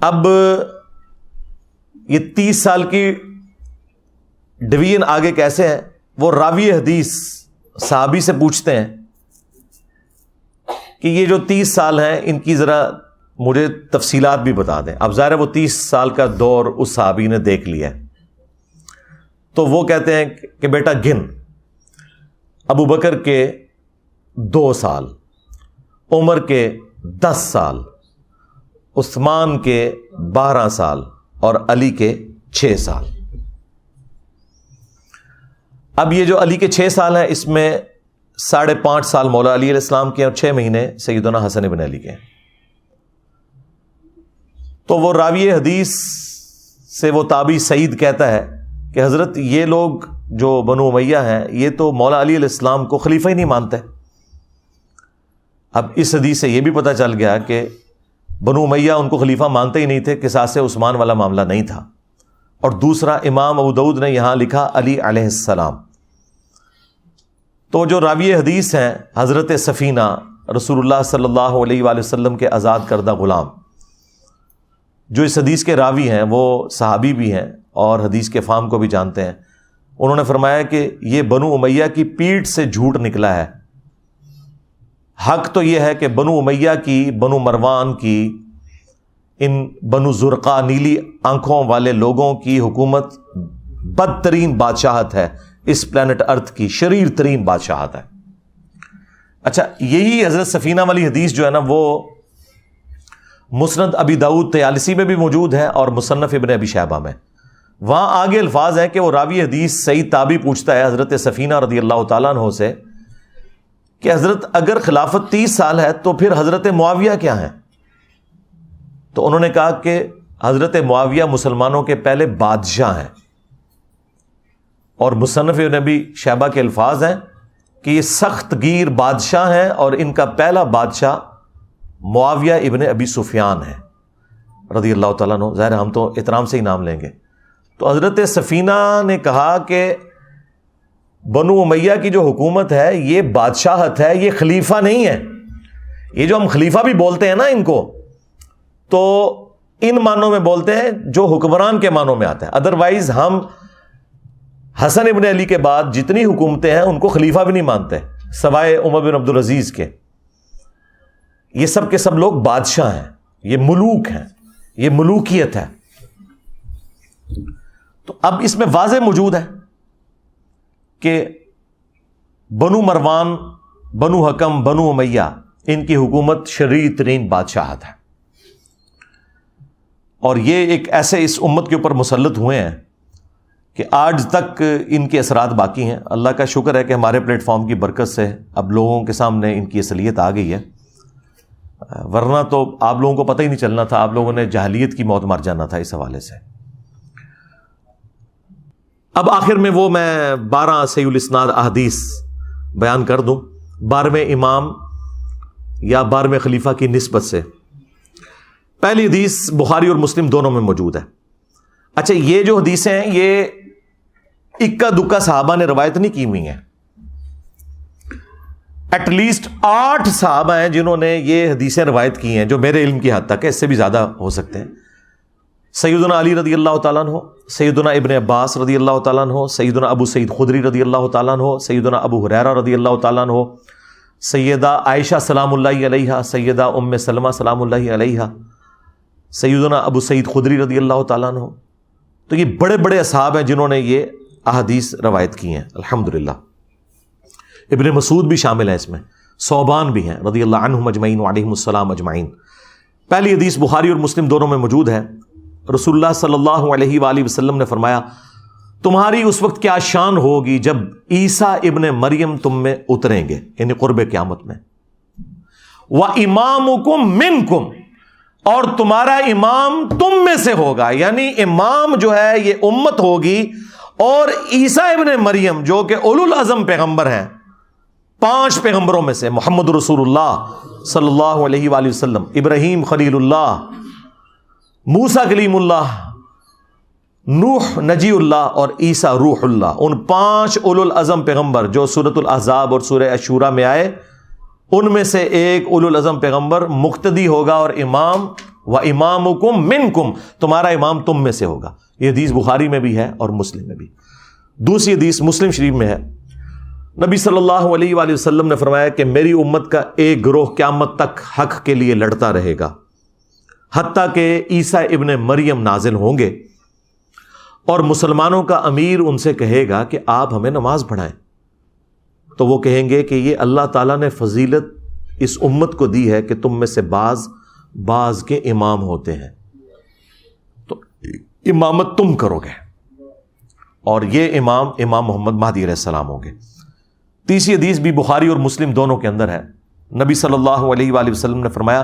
اب یہ 30 سال کی ڈویژن آگے کیسے ہے؟ وہ راوی حدیث صحابی سے پوچھتے ہیں کہ یہ جو 30 سال ہیں ان کی ذرا مجھے تفصیلات بھی بتا دیں۔ اب ظاہر ہے وہ 30 سال کا دور اس صحابی نے دیکھ لیا ہے، تو وہ کہتے ہیں کہ بیٹا گن، ابو بکر کے 2 سال، عمر کے 10 سال، عثمان کے 12 سال اور علی کے 6 سال۔ اب یہ جو علی کے 6 سال ہیں، اس میں 5.5 سال مولا علی علیہ السلام کے اور 6 مہینے سیدنا حسن ابن علی کے ہیں۔ تو وہ راوی حدیث سے وہ تابعی سعید کہتا ہے کہ حضرت یہ لوگ جو بنو امیہ ہیں یہ تو مولا علی علیہ السلام کو خلیفہ ہی نہیں مانتے۔ اب اس حدیث سے یہ بھی پتہ چل گیا کہ بنو امیہ ان کو خلیفہ مانتے ہی نہیں تھے، قصاص عثمان والا معاملہ نہیں تھا۔ اور دوسرا، امام ابو داؤد نے یہاں لکھا علی علیہ السلام۔ تو جو راوی حدیث ہیں حضرت سفینہ رسول اللہ صلی اللہ علیہ وآلہ وسلم کے آزاد کردہ غلام، جو اس حدیث کے راوی ہیں وہ صحابی بھی ہیں اور حدیث کے فہم کو بھی جانتے ہیں۔ انہوں نے فرمایا کہ یہ بنو امیہ کی پیٹھ سے جھوٹ نکلا ہے۔ حق تو یہ ہے کہ بنو امیہ کی، بنو مروان کی، ان بنو زرقا نیلی آنکھوں والے لوگوں کی حکومت بدترین بادشاہت ہے، اس پلانٹ ارتھ کی شریر ترین بادشاہت ہے۔ اچھا، یہی حضرت سفینہ والی حدیث جو ہے نا وہ مسند ابی داؤد طیالسی میں بھی موجود ہے اور مصنف ابن ابی شیبہ میں۔ وہاں آگے الفاظ ہیں کہ وہ راوی حدیث سعید تابعی پوچھتا ہے حضرت سفینہ رضی اللہ تعالیٰ عنہ سے کہ حضرت اگر خلافت 30 سال ہے تو پھر حضرت معاویہ کیا ہیں؟ تو انہوں نے کہا کہ حضرت معاویہ مسلمانوں کے پہلے بادشاہ ہیں، اور مصنف ابن ابی شیبہ کے الفاظ ہیں کہ یہ سخت گیر بادشاہ ہیں اور ان کا پہلا بادشاہ معاویہ ابن ابی سفیان ہے رضی اللہ تعالیٰ عنہ۔ ظاہر ہم تو احترام سے ہی نام لیں گے۔ تو حضرت سفینہ نے کہا کہ بنو امیہ کی جو حکومت ہے یہ بادشاہت ہے، یہ خلیفہ نہیں ہے۔ یہ جو ہم خلیفہ بھی بولتے ہیں نا ان کو، تو ان معنوں میں بولتے ہیں جو حکمران کے معنوں میں آتا ہے۔ ادروائز ہم حسن ابن علی کے بعد جتنی حکومتیں ہیں ان کو خلیفہ بھی نہیں مانتے سوائے عمر بن عبدالعزیز کے۔ یہ سب کے سب لوگ بادشاہ ہیں، یہ ملوک ہیں، یہ ملوکیت ہے۔ تو اب اس میں واضح موجود ہے کہ بنو مروان، بنو حکم، بنو امیہ، ان کی حکومت شرعی ترین بادشاہت ہے، اور یہ ایک ایسے اس امت کے اوپر مسلط ہوئے ہیں کہ آج تک ان کے اثرات باقی ہیں۔ اللہ کا شکر ہے کہ ہمارے پلیٹ فارم کی برکت سے اب لوگوں کے سامنے ان کی اصلیت آ گئی ہے، ورنہ تو آپ لوگوں کو پتہ ہی نہیں چلنا تھا، آپ لوگوں نے جاہلیت کی موت مر جانا تھا اس حوالے سے۔ اب آخر میں وہ میں 12 صحیح الاسناد احادیث بیان کر دوں 12ویں امام یا 12ویں خلیفہ کی نسبت سے۔ پہلی حدیث بخاری اور مسلم دونوں میں موجود ہے۔ اچھا، یہ جو حدیثیں ہیں یہ اکا دکا صحابہ نے روایت نہیں کی ہوئی ہیں، ایٹ لیسٹ 8 صحابہ ہیں جنہوں نے یہ حدیثیں روایت کی ہیں، جو میرے علم کی حد تک ہے، اس سے بھی زیادہ ہو سکتے ہیں۔ سیدنا علی رضی اللہ تعالیٰ عنہ، سیدنا ابن عباس رضی اللہ تعالیٰ عنہ، سیدنا ابو سعید خدری رضی اللہ تعالیٰ عنہ، سیدنا ابو ہریرہ رضی اللہ تعالیٰ عنہ، سیدہ عائشہ سلام اللہ علیہا، سیدہ ام سلمہ سلام اللہ علیہا، سیدنا ابو سعید خدری رضی اللہ تعالیٰ عنہ۔ تو یہ بڑے بڑے اصحاب ہیں جنہوں نے یہ احادیث روایت کی ہیں الحمدللہ۔ ابن مسعود بھی شامل ہیں اس میں، صوبان بھی ہیں رضی اللہ عنہم اجمعین وعلیہم السلام اجمعین۔ پہلی حدیث بخاری اور مسلم دونوں میں موجود ہے۔ رسول اللہ صلی اللہ علیہ وآلہ وسلم نے فرمایا، تمہاری اس وقت کیا شان ہوگی جب عیسیٰ ابن مریم تم میں اتریں گے، یعنی قرب قیامت میں، وَإِمَامُكُم مِّنكُم، اور تمہارا امام تم میں سے ہوگا، یعنی امام جو ہے یہ امت ہوگی، اور عیسیٰ ابن مریم جو کہ اولو العزم پیغمبر ہیں، 5 پیغمبروں میں سے، محمد رسول اللہ صلی اللہ علیہ وآلہ وسلم، ابراہیم خلیل اللہ، موسیٰ کلیم اللہ، نوح نجی اللہ اور عیسیٰ روح اللہ، ان 5 اولو العزم پیغمبر جو سورۃ الاحزاب اور سورہ الشورى میں آئے، ان میں سے ایک اولو العزم پیغمبر مقتدی ہوگا اور امام، وَإِمَامُكُم مِّنكُم، تمہارا امام تم میں سے ہوگا۔ یہ حدیث بخاری میں بھی ہے اور مسلم میں بھی۔ دوسری حدیث مسلم شریف میں ہے، نبی صلی اللہ علیہ وآلہ وسلم نے فرمایا کہ میری امت کا ایک گروہ قیامت تک حق کے لیے لڑتا رہے گا، حتیٰ کہ عیسیٰ ابن مریم نازل ہوں گے، اور مسلمانوں کا امیر ان سے کہے گا کہ آپ ہمیں نماز پڑھائیں، تو وہ کہیں گے کہ یہ اللہ تعالیٰ نے فضیلت اس امت کو دی ہے کہ تم میں سے بعض کے امام ہوتے ہیں، تو امامت تم کرو گے، اور یہ امام محمد مہدی علیہ السلام ہوں گے۔ تیسری حدیث بھی بخاری اور مسلم دونوں کے اندر ہے، نبی صلی اللہ علیہ وآلہ وسلم نے فرمایا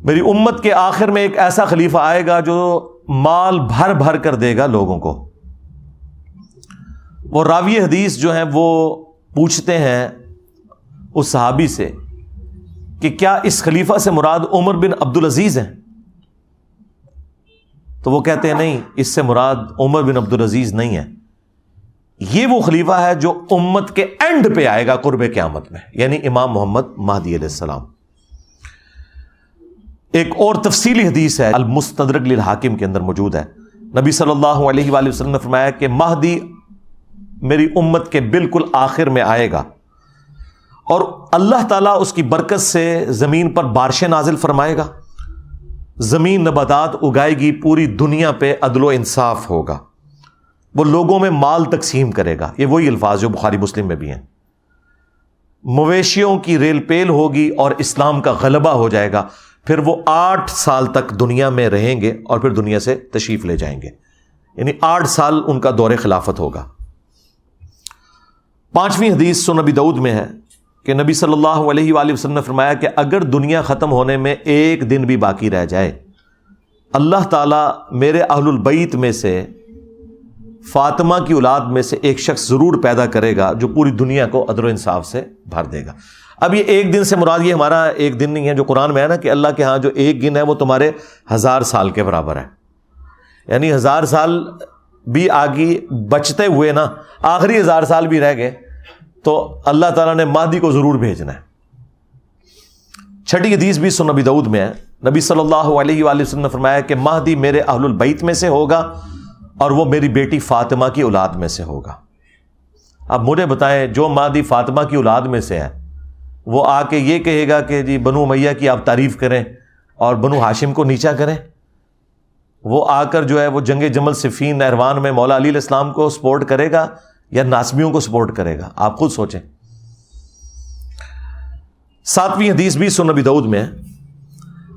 میری امت کے آخر میں ایک ایسا خلیفہ آئے گا جو مال بھر بھر کر دے گا لوگوں کو۔ وہ راوی حدیث جو ہیں وہ پوچھتے ہیں اس صحابی سے کہ کیا اس خلیفہ سے مراد عمر بن عبدالعزیز ہیں؟ تو وہ کہتے ہیں نہیں، اس سے مراد عمر بن عبدالعزیز نہیں ہے، یہ وہ خلیفہ ہے جو امت کے اینڈ پہ آئے گا قرب قیامت میں، یعنی امام محمد مہدی علیہ السلام۔ ایک اور تفصیلی حدیث ہے المستدرک للحاکم کے اندر موجود ہے، نبی صلی اللہ علیہ وآلہ وسلم نے فرمایا کہ مہدی میری امت کے بالکل آخر میں آئے گا، اور اللہ تعالیٰ اس کی برکت سے زمین پر بارشیں نازل فرمائے گا، زمین نباتات اگائے گی، پوری دنیا پہ عدل و انصاف ہوگا، وہ لوگوں میں مال تقسیم کرے گا، یہ وہی الفاظ جو بخاری مسلم میں بھی ہیں، مویشیوں کی ریل پیل ہوگی اور اسلام کا غلبہ ہو جائے گا، پھر وہ 8 سال تک دنیا میں رہیں گے اور پھر دنیا سے تشریف لے جائیں گے، یعنی 8 سال ان کا دور خلافت ہوگا۔ 5ویں حدیث سنن نبی داؤد میں ہے کہ نبی صلی اللہ علیہ وآلہ وسلم نے فرمایا کہ اگر دنیا ختم ہونے میں ایک دن بھی باقی رہ جائے، اللہ تعالیٰ میرے اہل البیت میں سے فاطمہ کی اولاد میں سے ایک شخص ضرور پیدا کرے گا جو پوری دنیا کو عدل و انصاف سے بھر دے گا۔ اب یہ ایک دن سے مراد یہ ہمارا ایک دن نہیں ہے جو قرآن میں ہے نا کہ اللہ کے ہاں جو ایک دن ہے وہ تمہارے 1000 سال کے برابر ہے، یعنی 1000 سال بھی آگے بچتے ہوئے نا آخری 1000 سال بھی رہ گئے تو اللہ تعالیٰ نے مہدی کو ضرور بھیجنا ہے۔ 6ٹھی حدیث بھی سنن نبی داؤد میں ہے، نبی صلی اللہ علیہ وآلہ وسلم نے فرمایا کہ مہدی میرے اہل البیت میں سے ہوگا اور وہ میری بیٹی فاطمہ کی اولاد میں سے ہوگا۔ اب مجھے بتائیں، جو مہدی فاطمہ کی اولاد میں سے ہے وہ آ کے یہ کہے گا کہ جی بنو امیہ کی آپ تعریف کریں اور بنو ہاشم کو نیچا کریں؟ وہ آ کر جو ہے وہ جنگ جمل صفین نہروان میں مولا علی علیہ السلام کو سپورٹ کرے گا یا ناسبیوں کو سپورٹ کرے گا؟ آپ خود سوچیں۔ 7ویں حدیث بھی سنن نبی داؤد میں ہے،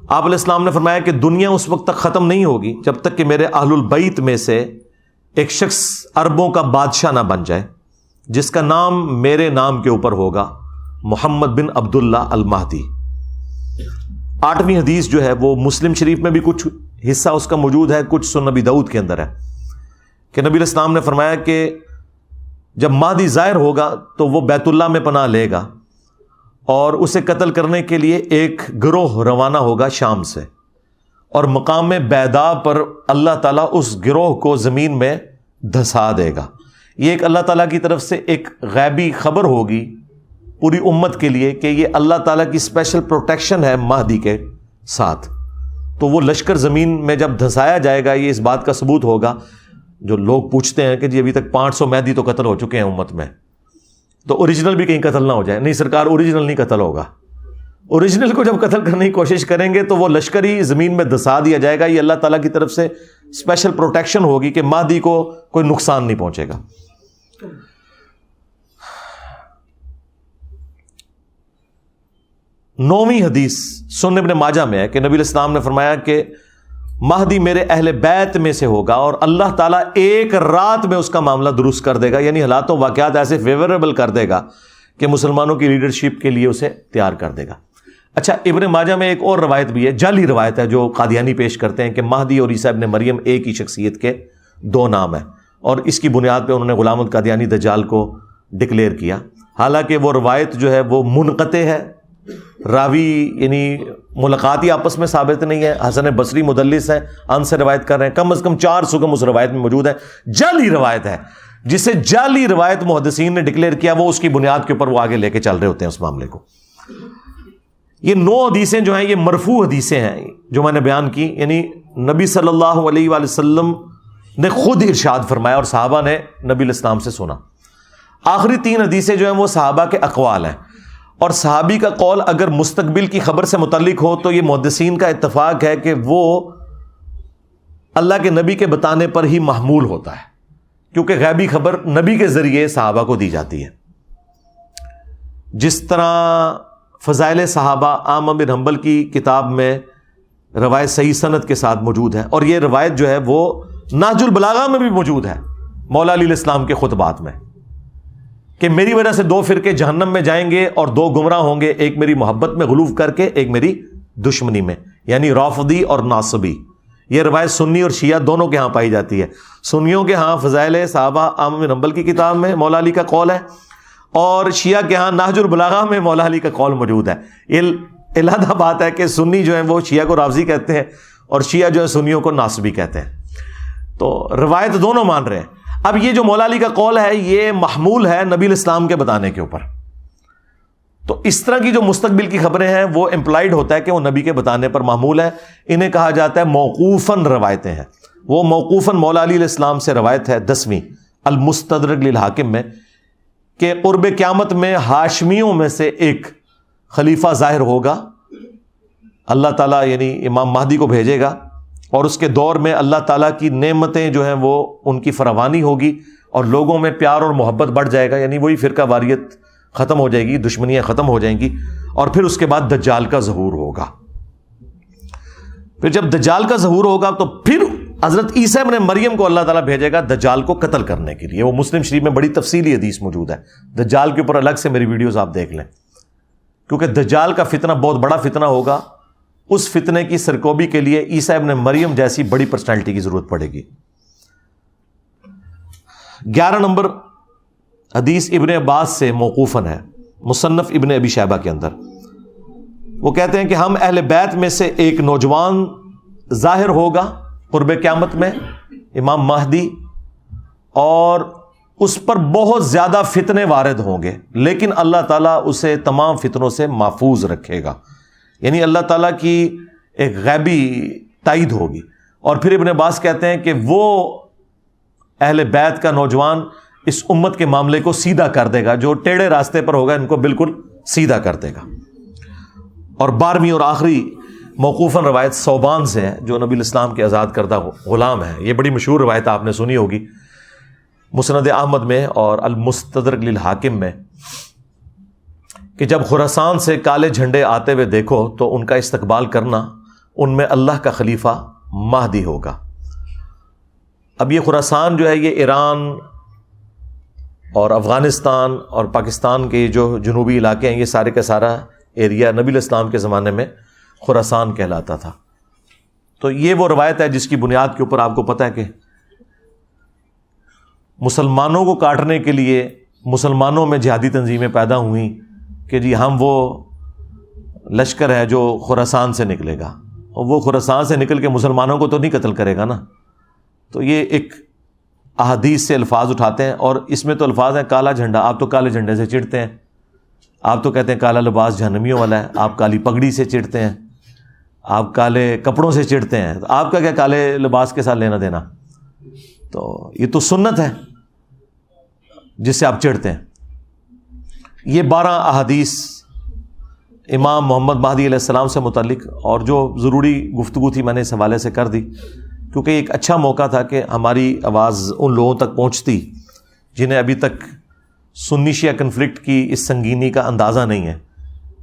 آپ علیہ السلام نے فرمایا کہ دنیا اس وقت تک ختم نہیں ہوگی جب تک کہ میرے اہل البیت میں سے ایک شخص عربوں کا بادشاہ نہ بن جائے جس کا نام میرے نام کے اوپر ہوگا، محمد بن عبداللہ المہدی۔ 8ویں حدیث جو ہے وہ مسلم شریف میں بھی کچھ حصہ اس کا موجود ہے، کچھ سنن نبی داؤد کے اندر ہے کہ نبی علیہ السلام نے فرمایا کہ جب مہدی ظاہر ہوگا تو وہ بیت اللہ میں پناہ لے گا اور اسے قتل کرنے کے لیے ایک گروہ روانہ ہوگا شام سے، اور مقام بیدا پر اللہ تعالیٰ اس گروہ کو زمین میں دھسا دے گا۔ یہ ایک اللہ تعالیٰ کی طرف سے ایک غیبی خبر ہوگی پوری امت کے لیے کہ یہ اللہ تعالیٰ کی اسپیشل پروٹیکشن ہے مہدی کے ساتھ۔ تو وہ لشکر زمین میں جب دھسایا جائے گا، یہ اس بات کا ثبوت ہوگا، جو لوگ پوچھتے ہیں کہ جی ابھی تک 500 مہدی تو قتل ہو چکے ہیں امت میں، تو اوریجنل بھی کہیں قتل نہ ہو جائے۔ نہیں سرکار، اوریجنل نہیں قتل ہوگا، اوریجنل کو جب قتل کرنے کی کوشش کریں گے تو وہ لشکر ہی زمین میں دھسا دیا جائے گا۔ یہ اللہ تعالیٰ کی طرف سے اسپیشل پروٹیکشن ہوگی کہ مہدی کو کوئی نقصان نہیں پہنچے گا۔ نویں حدیث سنن ابن ماجہ میں ہے کہ نبی علیہ السلام نے فرمایا کہ مہدی میرے اہل بیت میں سے ہوگا اور اللہ تعالیٰ ایک رات میں اس کا معاملہ درست کر دے گا، یعنی حالات و واقعات ایسے فیوریبل کر دے گا کہ مسلمانوں کی لیڈرشپ کے لیے اسے تیار کر دے گا۔ اچھا، ابن ماجہ میں ایک اور روایت بھی ہے، جعلی روایت ہے، جو قادیانی پیش کرتے ہیں کہ مہدی اور عیسیٰ ابن مریم ایک ہی شخصیت کے 2 نام ہیں، اور اس کی بنیاد پہ انہوں نے غلام القادیانی دجال کو ڈکلیئر کیا۔ حالانکہ وہ روایت جو ہے وہ منقطع ہے، راوی یعنی ملاقات ہی آپس میں ثابت نہیں ہے، حسن بصری مدلس ہیں، ان سے روایت کر رہے ہیں، کم از کم 4 سکم اس روایت میں موجود ہے، جعلی روایت ہے، جسے جعلی روایت محدثین نے ڈکلیئر کیا، وہ اس کی بنیاد کے اوپر وہ آگے لے کے چل رہے ہوتے ہیں اس معاملے کو۔ یہ 9 حدیثیں جو ہیں یہ مرفوع حدیثیں ہیں جو میں نے بیان کی، یعنی نبی صلی اللہ علیہ وآلہ وسلم نے خود ارشاد فرمایا اور صحابہ نے نبی علیہ السلام سے سنا۔ آخری 3 حدیثیں جو ہیں وہ صحابہ کے اقوال ہیں، اور صحابی کا قول اگر مستقبل کی خبر سے متعلق ہو تو یہ محدثین کا اتفاق ہے کہ وہ اللہ کے نبی کے بتانے پر ہی محمول ہوتا ہے، کیونکہ غیبی خبر نبی کے ذریعے صحابہ کو دی جاتی ہے۔ جس طرح فضائل صحابہ احمد بن حنبل کی کتاب میں روایت صحیح سند کے ساتھ موجود ہے، اور یہ روایت جو ہے وہ نہج البلاغہ میں بھی موجود ہے، مولا علیہ السلام کے خطبات میں، کہ میری وجہ سے 2 فرقے جہنم میں جائیں گے اور 2 گمراہ ہوں گے، ایک میری محبت میں غلو کر کے، ایک میری دشمنی میں، یعنی رافضی اور ناصبی۔ یہ روایت سنی اور شیعہ دونوں کے ہاں پائی جاتی ہے۔ سنیوں کے ہاں فضائل صحابہ احمد بن حنبل کی کتاب میں مولا علی کا قول ہے، اور شیعہ کے ہاں نہج البلاغہ میں مولا علی کا قول موجود ہے۔ یہ علیحدہ بات ہے کہ سنی جو ہیں وہ شیعہ کو رافضی کہتے ہیں، اور شیعہ جو ہے سنیوں کو ناصبی کہتے ہیں۔ تو روایت دونوں مان رہے ہیں۔ اب یہ جو مولا علی کا قول ہے یہ محمول ہے نبی الاسلام کے بتانے کے اوپر، تو اس طرح کی جو مستقبل کی خبریں ہیں وہ امپلائڈ ہوتا ہے کہ وہ نبی کے بتانے پر محمول ہے۔ انہیں کہا جاتا ہے موقوفاً روایتیں ہیں۔ وہ موقوفاً مولا علی علیہ السلام سے روایت ہے 10ویں المستدرک للحاکم میں، کہ قرب قیامت میں ہاشمیوں میں سے ایک خلیفہ ظاہر ہوگا، اللہ تعالیٰ یعنی امام مہدی کو بھیجے گا، اور اس کے دور میں اللہ تعالیٰ کی نعمتیں جو ہیں وہ ان کی فراوانی ہوگی، اور لوگوں میں پیار اور محبت بڑھ جائے گا، یعنی وہی فرقہ واریت ختم ہو جائے گی، دشمنیاں ختم ہو جائیں گی، اور پھر اس کے بعد دجال کا ظہور ہوگا۔ پھر جب دجال کا ظہور ہوگا تو پھر حضرت عیسیٰ ابن مریم کو اللہ تعالیٰ بھیجے گا دجال کو قتل کرنے کے لیے۔ وہ مسلم شریف میں بڑی تفصیلی حدیث موجود ہے، دجال کے اوپر الگ سے میری ویڈیوز آپ دیکھ لیں، کیونکہ دجال کا فتنہ بہت بڑا فتنہ ہوگا۔ اس فتنے کی سرکوبی کے لیے عیسیٰ ابن مریم جیسی بڑی پرسنالٹی کی ضرورت پڑے گی۔ 11 نمبر حدیث ابن عباس سے موقوفاً ہے، مصنف ابن ابی شیبہ کے اندر۔ وہ کہتے ہیں کہ ہم اہل بیت میں سے ایک نوجوان ظاہر ہوگا قرب قیامت میں، امام مہدی، اور اس پر بہت زیادہ فتنے وارد ہوں گے، لیکن اللہ تعالیٰ اسے تمام فتنوں سے محفوظ رکھے گا، یعنی اللہ تعالیٰ کی ایک غیبی تائید ہوگی۔ اور پھر ابن عباس کہتے ہیں کہ وہ اہل بیت کا نوجوان اس امت کے معاملے کو سیدھا کر دے گا، جو ٹیڑھے راستے پر ہوگا ان کو بالکل سیدھا کر دے گا۔ اور 12ویں اور آخری موقوفاً روایت ثوبان سے ہے، جو نبی الاسلام کے آزاد کردہ غلام ہے۔ یہ بڑی مشہور روایت آپ نے سنی ہوگی، مسند احمد میں اور المستدرک للحاکم میں، کہ جب خراسان سے کالے جھنڈے آتے ہوئے دیکھو تو ان کا استقبال کرنا، ان میں اللہ کا خلیفہ مہدی ہوگا۔ اب یہ خراسان جو ہے یہ ایران اور افغانستان اور پاکستان کے جو جنوبی علاقے ہیں، یہ سارے کا سارا ایریا نبی الاسلام کے زمانے میں خراسان کہلاتا تھا۔ تو یہ وہ روایت ہے جس کی بنیاد کے اوپر آپ کو پتہ ہے کہ مسلمانوں کو کاٹنے کے لیے مسلمانوں میں جہادی تنظیمیں پیدا ہوئیں کہ جی ہم وہ لشکر ہے جو خراسان سے نکلے گا، اور وہ خراسان سے نکل کے مسلمانوں کو تو نہیں قتل کرے گا نا۔ تو یہ ایک احادیث سے الفاظ اٹھاتے ہیں، اور اس میں تو الفاظ ہیں کالا جھنڈا، آپ تو کالے جھنڈے سے چڑھتے ہیں، آپ تو کہتے ہیں کالا لباس جہنمیوں والا ہے، آپ کالی پگڑی سے چڑھتے ہیں، آپ کالے کپڑوں سے چڑھتے ہیں، تو آپ کا کیا کالے لباس کے ساتھ لینا دینا؟ تو یہ تو سنت ہے جس سے آپ چڑھتے ہیں۔ یہ 12 احادیث امام محمد مہدی علیہ السلام سے متعلق، اور جو ضروری گفتگو تھی میں نے اس حوالے سے کر دی، کیونکہ ایک اچھا موقع تھا کہ ہماری آواز ان لوگوں تک پہنچتی جنہیں ابھی تک سنی شیعہ کنفلکٹ کی اس سنگینی کا اندازہ نہیں ہے،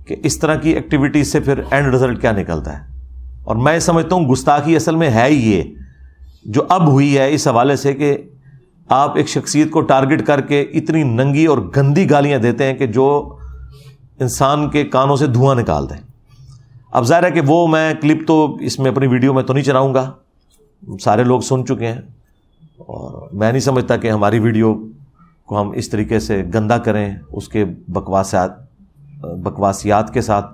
کہ اس طرح کی ایکٹیویٹی سے پھر اینڈ رزلٹ کیا نکلتا ہے۔ اور میں سمجھتا ہوں گستاخی اصل میں ہے ہی یہ جو اب ہوئی ہے، اس حوالے سے کہ آپ ایک شخصیت کو ٹارگٹ کر کے اتنی ننگی اور گندی گالیاں دیتے ہیں کہ جو انسان کے کانوں سے دھواں نکال دیں۔ اب ظاہر ہے کہ وہ میں کلپ تو اس میں اپنی ویڈیو میں تو نہیں چلاؤں گا، سارے لوگ سن چکے ہیں، اور میں نہیں سمجھتا کہ ہماری ویڈیو کو ہم اس طریقے سے گندا کریں اس کے بکواسیات کے ساتھ۔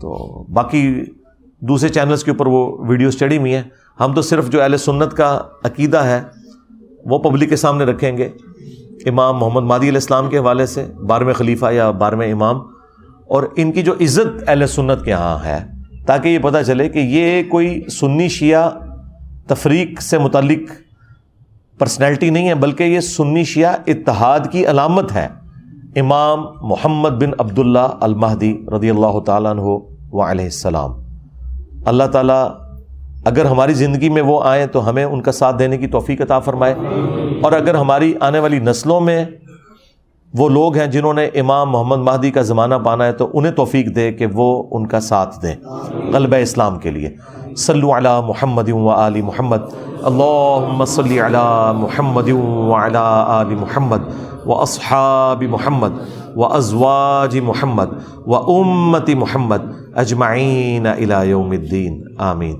تو باقی دوسرے چینلز کے اوپر وہ ویڈیوز چڑھی ہوئی ہیں، ہم تو صرف جو اہل سنت کا عقیدہ ہے وہ پبلک کے سامنے رکھیں گے، امام محمد مہدی علیہ السلام کے حوالے سے، 12ویں خلیفہ یا 12ویں امام، اور ان کی جو عزت اہل سنت کے ہاں ہے، تاکہ یہ پتہ چلے کہ یہ کوئی سنی شیعہ تفریق سے متعلق پرسنالٹی نہیں ہے، بلکہ یہ سنی شیعہ اتحاد کی علامت ہے۔ امام محمد بن عبداللہ المہدی رضی اللہ تعالیٰ عنہ وعلیہ السلام، اللہ تعالیٰ اگر ہماری زندگی میں وہ آئیں تو ہمیں ان کا ساتھ دینے کی توفیق عطا فرمائے، اور اگر ہماری آنے والی نسلوں میں وہ لوگ ہیں جنہوں نے امام محمد مہدی کا زمانہ پانا ہے تو انہیں توفیق دے کہ وہ ان کا ساتھ دیں غلبہ اسلام کے لیے۔ صلو علی محمد و آل محمد، اللہم صلی علی محمد و علی آل محمد و اصحاب محمد و ازواج محمد و امت محمد اجمعین الی یوم الدین، آمین۔